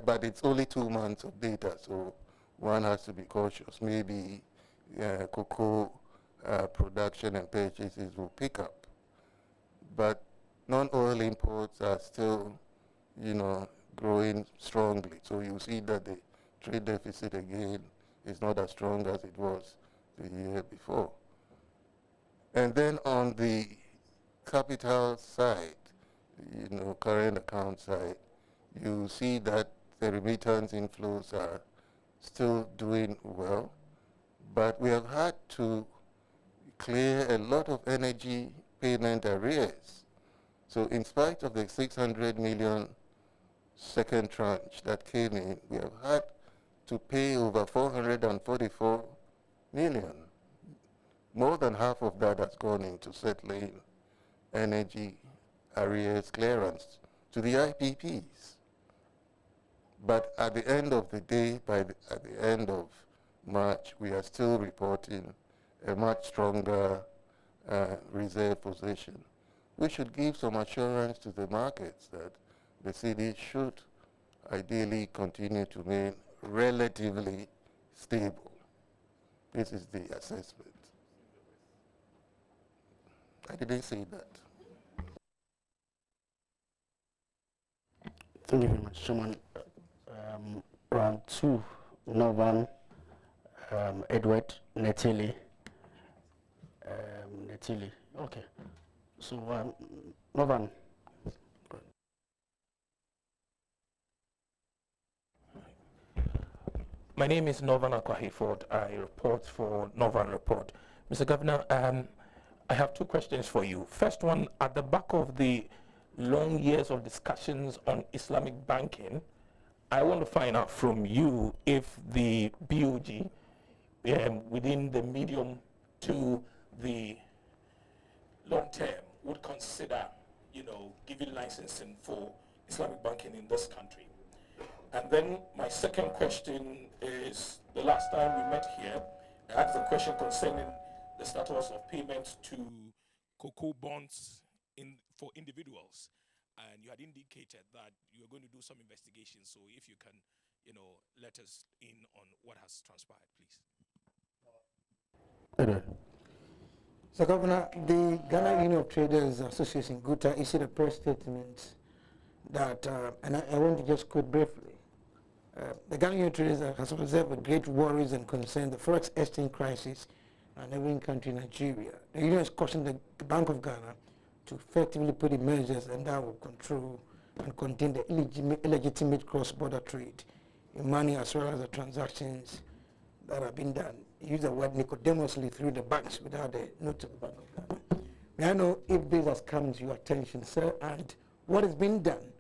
but it's only 2 months of data, so one has to be cautious. Maybe cocoa production and purchases will pick up. But non-oil imports are still, growing strongly. So you see that the trade deficit again is not as strong as it was the year before. And then on the capital side, current account side, you see that the remittance inflows are still doing well, but we have had to clear a lot of energy payment arrears. So in spite of the 600 million second tranche that came in, we have had to pay over 444 million. More than half of that has gone into settling energy arrears clearance to the IPPs. But at the end of the day, at the end of March, we are still reporting a much stronger reserve position. We should give some assurance to the markets that the city should ideally continue to remain relatively stable. This is the assessment. I didn't say that. Thank you very much, Chairman. Round 2, Norvan, Edward, Netili. Okay. So, Norvan. My name is Norvan Akwahiford. I report for Norvan Report. Mr. Governor, I have 2 questions for you. First one, at the back of the long years of discussions on Islamic banking, I want to find out from you if the BOG, within the medium to the long term, would consider, giving licensing for Islamic banking in this country. And then my second question is, the last time we met here, I asked a question concerning the status of payments to cocoa bonds for individuals. And you had indicated that you were going to do some investigation. So if you can, let us in on what has transpired, please. So, Governor, the Ghana Union of Traders Association, GUTA, issued a press statement that, and I want to just quote briefly. The Ghana Union of Traders has observed with great worries and concern the forex exchange crisis in our neighboring country, Nigeria. The union has cautioned the Bank of Ghana to effectively put in measures and that will control and contain the illegitimate cross-border trade in money as well as the transactions that have been done. Use the word nicodemously through the banks without the note of the Bank of Ghana. May I know if this has come to your attention, sir, and what is being done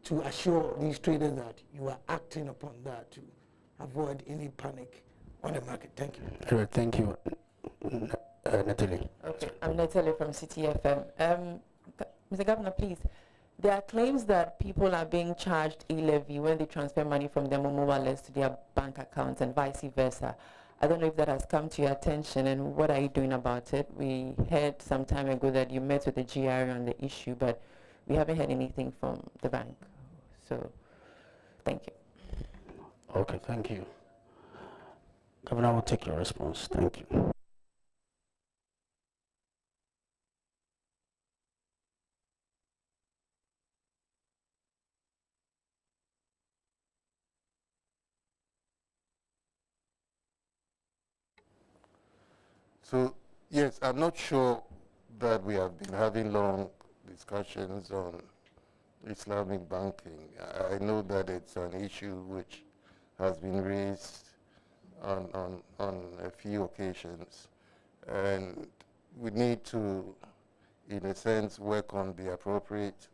to assure these traders that you are acting upon that to avoid any panic on the market? Thank you. All right, thank you, Natalie. Okay, I'm Natalie from CTFM. Mr. Governor, please. There are claims that people are being charged e-levy when they transfer money from their mobile wallets to their bank accounts and vice versa. I don't know if that has come to your attention, and what are you doing about it? We heard some time ago that you met with the GRA on the issue, but we haven't heard anything from the bank. So, thank you. Okay, thank you. Governor, I will take your response. Thank you. So, yes, I'm not sure that we have been having long discussions on Islamic banking. I know that it's an issue which has been raised on a few occasions, and we need to, in a sense, work on the appropriate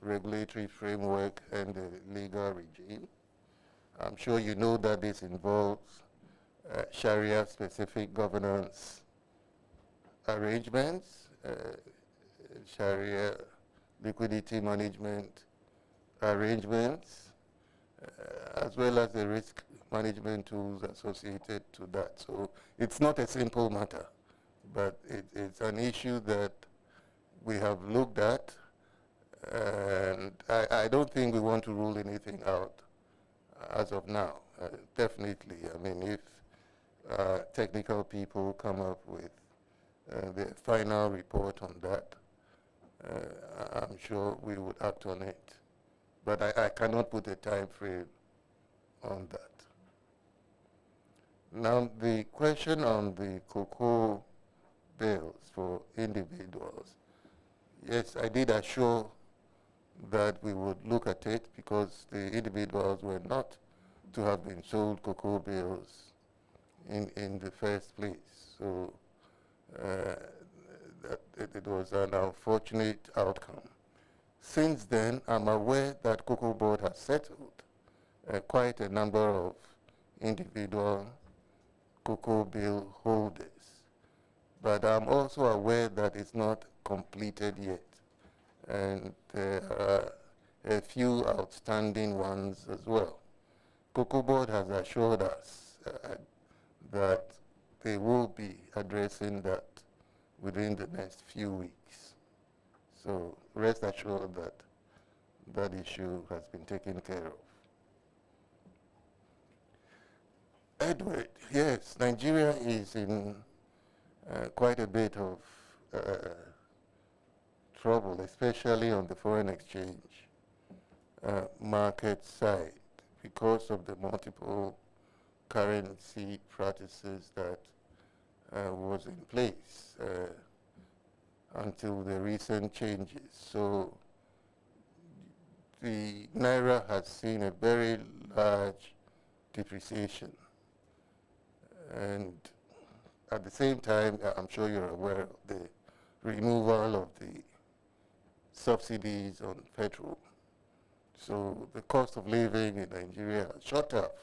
regulatory framework and the legal regime. I'm sure you know that this involves Sharia-specific governance arrangements, Sharia liquidity management arrangements, as well as the risk management tools associated to that. So it's not a simple matter, but it's an issue that we have looked at, and I don't think we want to rule anything out as of now. Definitely, I mean, if technical people come up with the final report on that, I'm sure we would act on it. But I cannot put a time frame on that. Now, the question on the cocoa bills for individuals. Yes, I did assure that we would look at it because the individuals were not to have been sold cocoa bills in the first place. So it was an unfortunate outcome. Since then, I'm aware that Cocoa Board has settled quite a number of individual cocoa bill holders. But I'm also aware that it's not completed yet. And there are a few outstanding ones as well. Cocoa Board has assured us that they will be addressing that within the next few weeks. So rest assured that that issue has been taken care of. Edward, yes, Nigeria is in quite a bit of trouble, especially on the foreign exchange market side, because of the multiple currency practices that was in place until the recent changes. So the Naira has seen a very large depreciation. And at the same time, I'm sure you're aware of the removal of the subsidies on petrol. So the cost of living in Nigeria has shot up.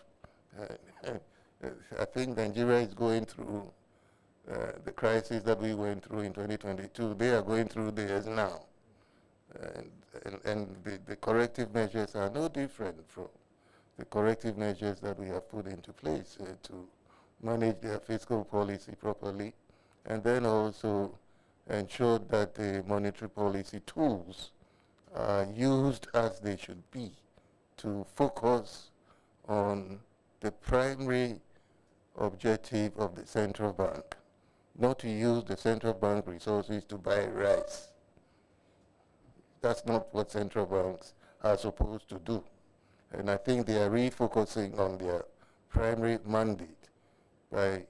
I think Nigeria is going through the crisis that we went through in 2022. They are going through theirs now. And the corrective measures are no different from the corrective measures that we have put into place to manage their fiscal policy properly, and then also ensure that the monetary policy tools are used as they should be to focus on the primary objective of the central bank, not to use the central bank resources to buy rice. That's not what central banks are supposed to do. And I think they are refocusing on their primary mandate by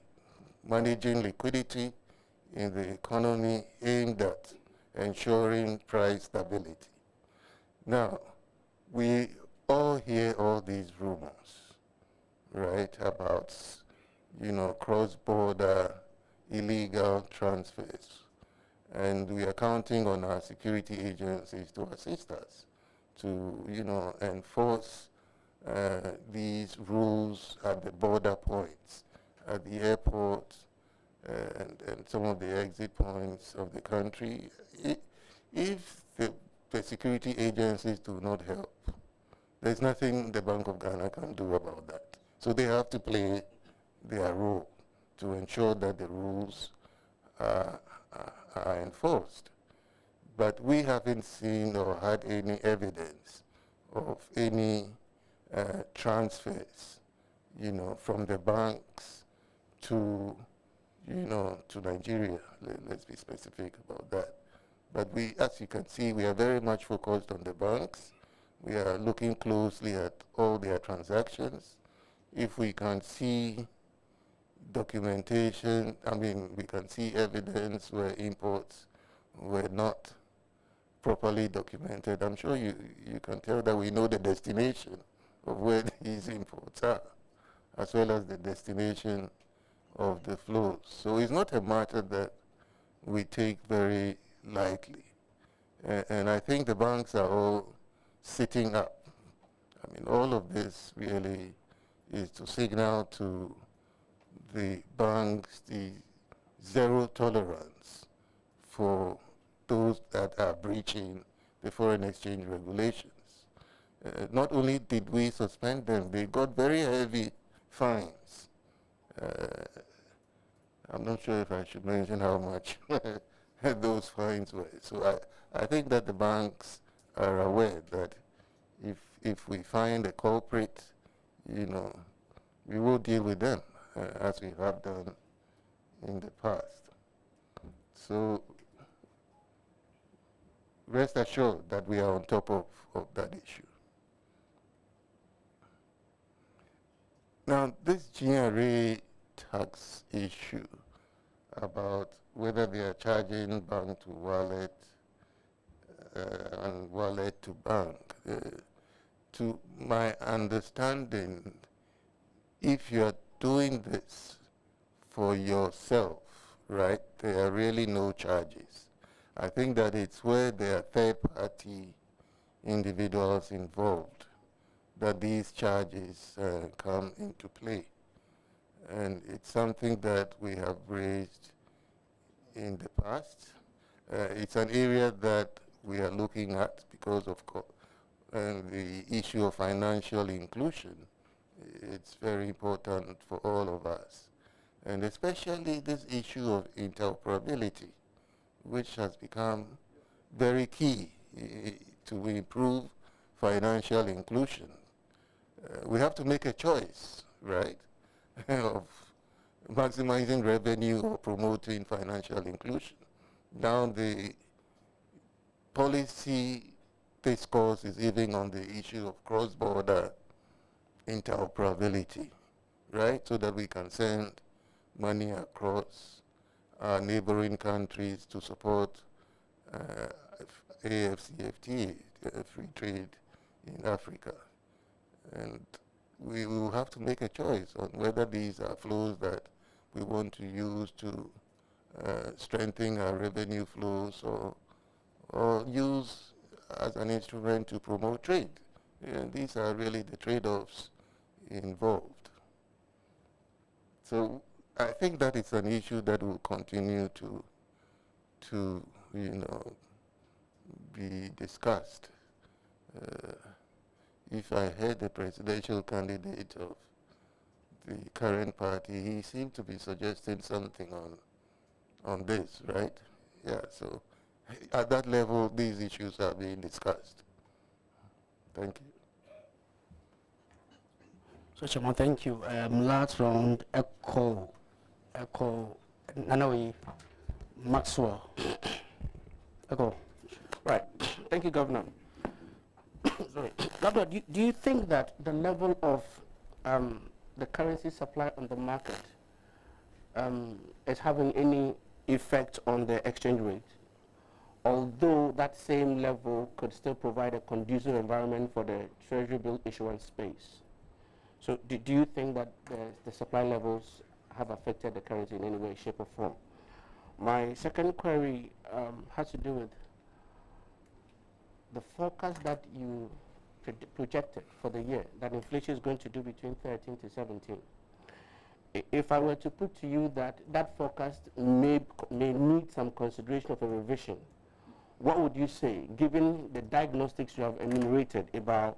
managing liquidity in the economy aimed at ensuring price stability. Now, we all hear all these rumors, right, about, cross-border illegal transfers. And we are counting on our security agencies to assist us to, enforce these rules at the border points, at the airports, and some of the exit points of the country. If the security agencies do not help, there's nothing the Bank of Ghana can do about that. So they have to play their role to ensure that the rules are enforced. But we haven't seen or had any evidence of any transfers, from the banks to, to Nigeria. Let's be specific about that. But we, as you can see, we are very much focused on the banks. We are looking closely at all their transactions. If we can see documentation, we can see evidence where imports were not properly documented, I'm sure you can tell that we know the destination of where these imports are, as well as the destination of the flows. So it's not a matter that we take very lightly. And I think the banks are all sitting up. All of this really is to signal to the banks the zero tolerance for those that are breaching the foreign exchange regulations. Not only did we suspend them, they got very heavy fines. I'm not sure if I should mention how much those fines were. So I think that the banks are aware that if we find a culprit, we will deal with them as we have done in the past. So rest assured that we are on top of that issue. Now, this GRA tax issue about whether they are charging bank to wallet and wallet to bank, to my understanding, if you are doing this for yourself, right, there are really no charges. I think that it's where there are third-party individuals involved that these charges come into play. And it's something that we have raised in the past. It's an area that we are looking at because of the issue of financial inclusion. It's very important for all of us. And especially this issue of interoperability, which has become very key to improve financial inclusion. We have to make a choice, right, of maximizing revenue or promoting financial inclusion. Now the policy discourse is even on the issue of cross-border interoperability, right, so that we can send money across our neighboring countries to support AFCFTA, free trade in Africa. And we will have to make a choice on whether these are flows that we want to use to strengthen our revenue flows or use as an instrument to promote trade. And these are really the trade-offs involved. So I think that it's an issue that will continue to be discussed. If I heard the presidential candidate of the current party, he seemed to be suggesting something on this, right? Yeah, so at that level, these issues are being discussed. Thank you. So, Chairman, thank you. Last round, Echo, Nanawi, Maxwell. Echo. Right. Thank you, Governor. Sorry. Governor, do you think that the level of the currency supply on the market is having any effect on the exchange rate? Although that same level could still provide a conducive environment for the treasury bill issuance space. So do you think that the supply levels have affected the currency in any way, shape, or form? My second query has to do with the forecast that you projected for the year, that inflation is going to do between 13 to 17. If I were to put to you that that forecast may need some consideration of a revision, what would you say, given the diagnostics you have enumerated about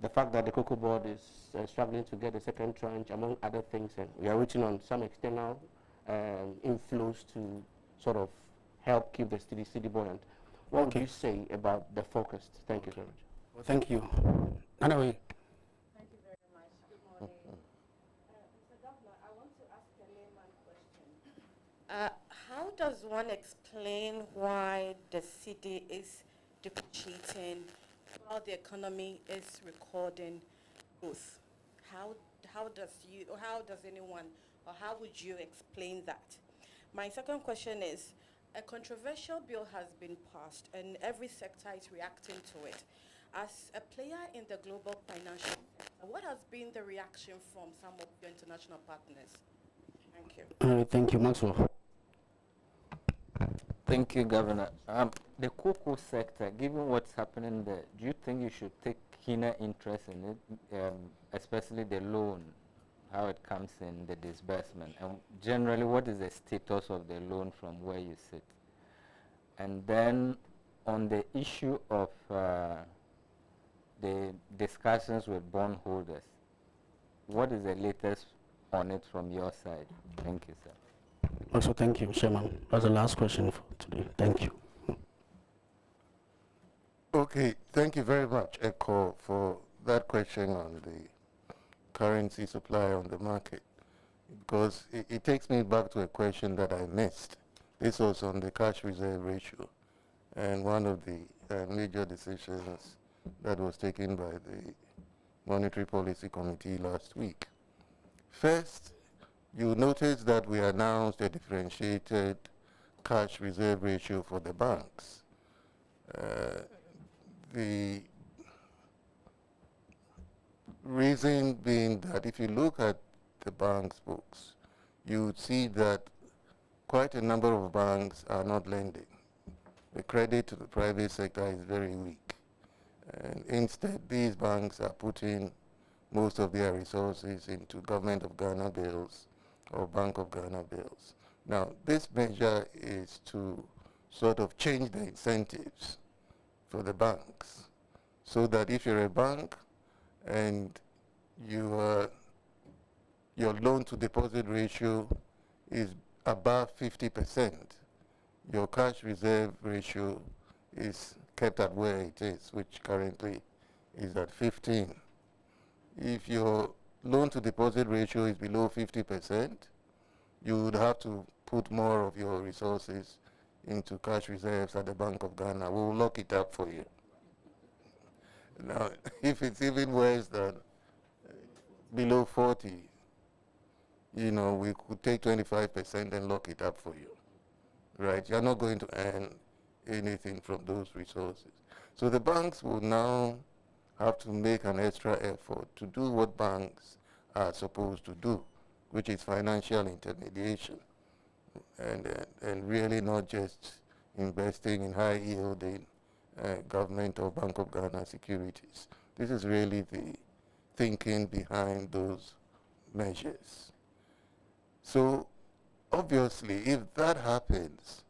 the fact that the Cocoa Board is struggling to get a second tranche, among other things, and we are waiting on some external inflows to sort of help keep the city buoyant. What would you say about the forecast? Thank you so much. Well, thank you. Anyway. Thank you very much. Good morning. Mr. Governor, I want to ask a layman question. How does one explain why the city is depreciating while the economy is recording growth? How does anyone, or how would you explain that? My second question is, a controversial bill has been passed and every sector is reacting to it. As a player in the global financial sector, what has been the reaction from some of your international partners? Thank you. Thank you, Maxwell. Thank you, Governor. The cocoa sector, given what's happening there, do you think you should take keener interest in it, especially the loan, how it comes in, the disbursement, and generally what is the status of the loan from where you sit? And then on the issue of the discussions with bondholders, what is the latest on it from your side? Thank you, sir. Also, thank you, Chairman. That's the last question for today. Thank you. Okay, thank you very much, Echo, for that question on the currency supply on the market, because it takes me back to a question that I missed. This was on the cash reserve ratio, and one of the major decisions that was taken by the Monetary Policy Committee last week. First, you notice that we announced a differentiated cash reserve ratio for the banks. The reason being that if you look at the bank's books, you would see that quite a number of banks are not lending. The credit to the private sector is very weak. And instead, these banks are putting most of their resources into Government of Ghana bills or Bank of Ghana bills. Now, this measure is to sort of change the incentives for the banks, so that if you're a bank and your loan to deposit ratio is above 50%, your cash reserve ratio is kept at where it is, which currently is at 15. If your loan to deposit ratio is below 50%, you would have to put more of your resources into cash reserves at the Bank of Ghana. We will lock it up for you. Now, if it's even worse than below 40, you know, we could take 25% and lock it up for you, right? You're not going to earn anything from those resources. So the banks will now have to make an extra effort to do what banks are supposed to do, which is financial intermediation, and really not just investing in high-yielding government or Bank of Ghana securities. This is really the thinking behind those measures. So obviously, if that happens,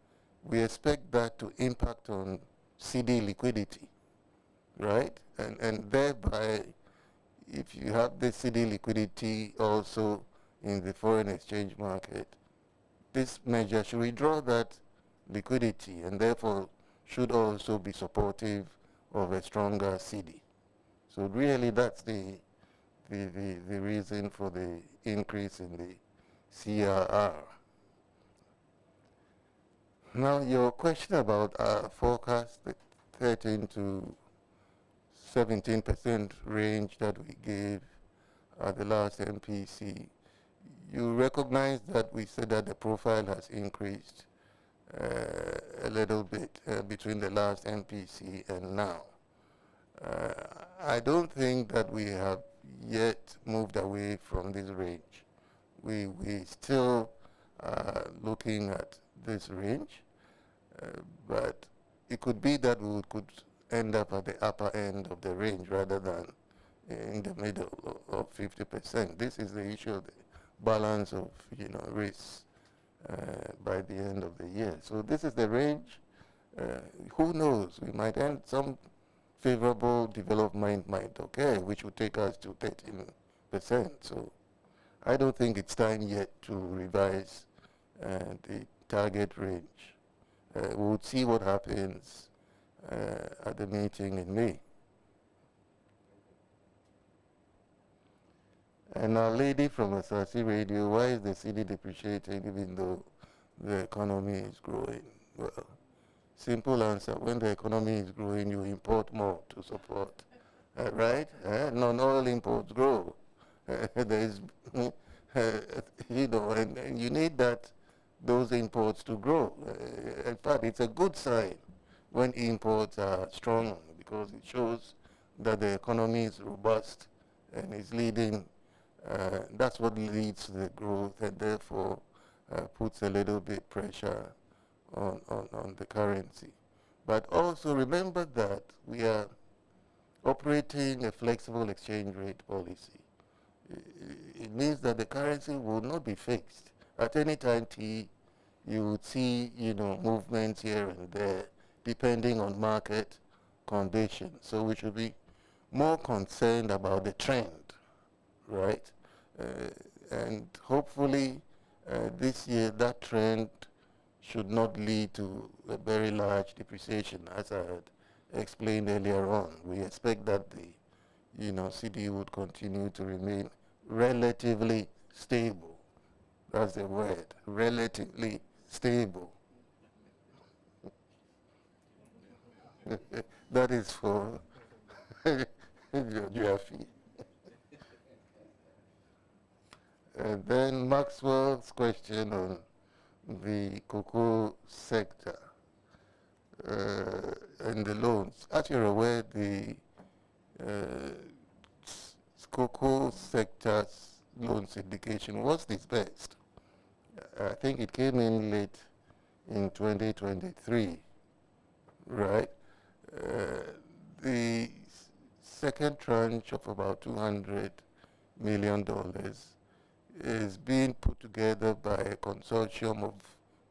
we expect that to impact on CD liquidity, right? And thereby, if you have the CD liquidity also in the foreign exchange market, this measure should withdraw that liquidity and therefore should also be supportive of a stronger CD. So really that's the reason for the increase in the CRR. Now your question about our forecast, the 13 to 17% range that we gave at the last MPC, you recognize that we said that the profile has increased a little bit between the last MPC and now. I don't think that we have yet moved away from this range. We still are looking at this range, but it could be that we could end up at the upper end of the range rather than in the middle of 50%. This is the issue of the balance of, risks by the end of the year. So this is the range. Who knows? We might end some favorable development might occur, which would take us to 13%. So I don't think it's time yet to revise the target range. We'll see what happens at the meeting in May. And our lady from Asasi Radio, why is the city depreciating even though the economy is growing? Well, simple answer, when the economy is growing, you import more to support, right? Non-oil imports grow. There's, and you need those imports to grow. In fact, it's a good sign when imports are strong because it shows that the economy is robust and is leading. That's what leads to the growth and therefore puts a little bit pressure on the currency. But also remember that we are operating a flexible exchange rate policy. It means that the currency will not be fixed. At any time T, you would see, movements here and there depending on market conditions. So we should be more concerned about the trend, right? And hopefully this year that trend should not lead to a very large depreciation, as I had explained earlier on. We expect that the CD would continue to remain relatively stable. That's the word, relatively stable. That is for geography. And then Maxwell's question on the cocoa sector and the loans. As you're aware, the cocoa sector's loan syndication was disbursed. I think it came in late in 2023, right? The second tranche of about $200 million is being put together by a consortium of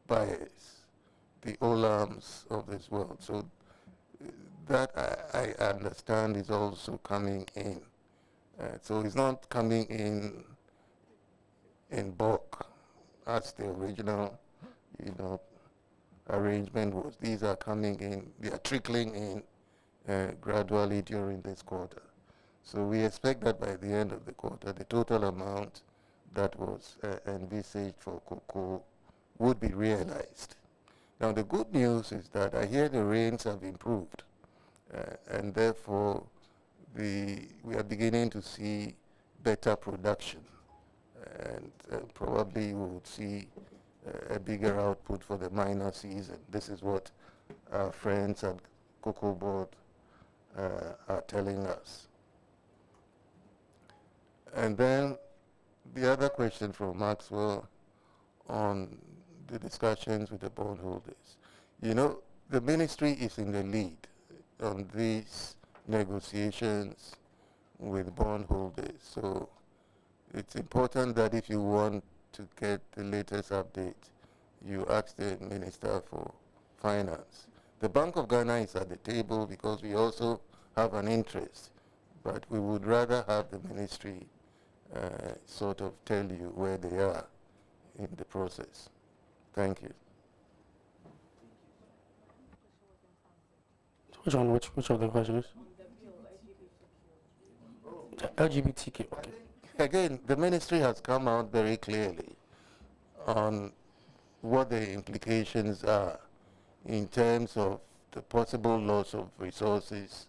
buyers, the Olams of this world. So that I understand is also coming in. So it's not coming in bulk as the original, arrangement was. These are coming in, they are trickling in gradually during this quarter. So we expect that by the end of the quarter, the total amount that was envisaged for cocoa would be realized. Now the good news is that I hear the rains have improved and therefore we are beginning to see better production and probably we would see a bigger output for the minor season. This is what our friends at Cocoa Board are telling us. And then the other question from Maxwell on the discussions with the bondholders. The ministry is in the lead on these negotiations with bondholders. So it's important that if you want to get the latest update, you ask the Minister for Finance. The Bank of Ghana is at the table because we also have an interest, but we would rather have the ministry sort of tell you where they are in the process. Thank you. Which one? Which of the questions? LGBTQ. Okay. Again, the ministry has come out very clearly on what the implications are in terms of the possible loss of resources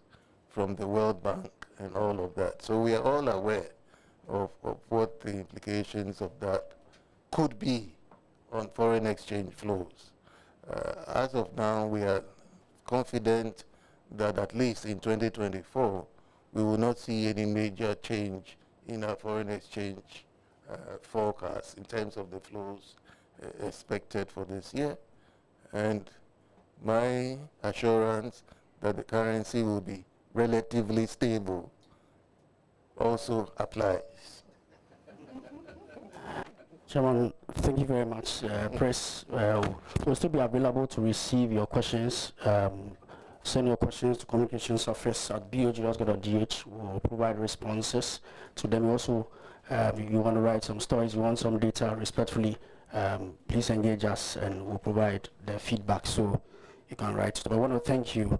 from the World Bank and all of that. So we are all aware of what the implications of that could be on foreign exchange flows. As of now, we are confident that at least in 2024, we will not see any major change in our foreign exchange forecast in terms of the flows expected for this year. And my assurance that the currency will be relatively stable also applies. Chairman, thank you very much. Press will still be available to receive your questions. Send your questions to communications office at bog.gh. We'll provide responses to them. Also, you want to write some stories, you want some data, respectfully, please engage us and we'll provide the feedback so you can write. So I want to thank you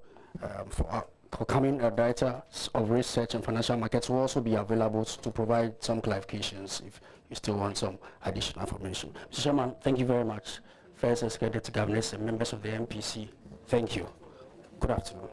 for coming. Director of Research and Financial Markets will also be available to provide some clarifications if you still want some additional information. Mr. Chairman, thank you very much. First Secretary to Governors and members of the MPC, thank you. Good afternoon.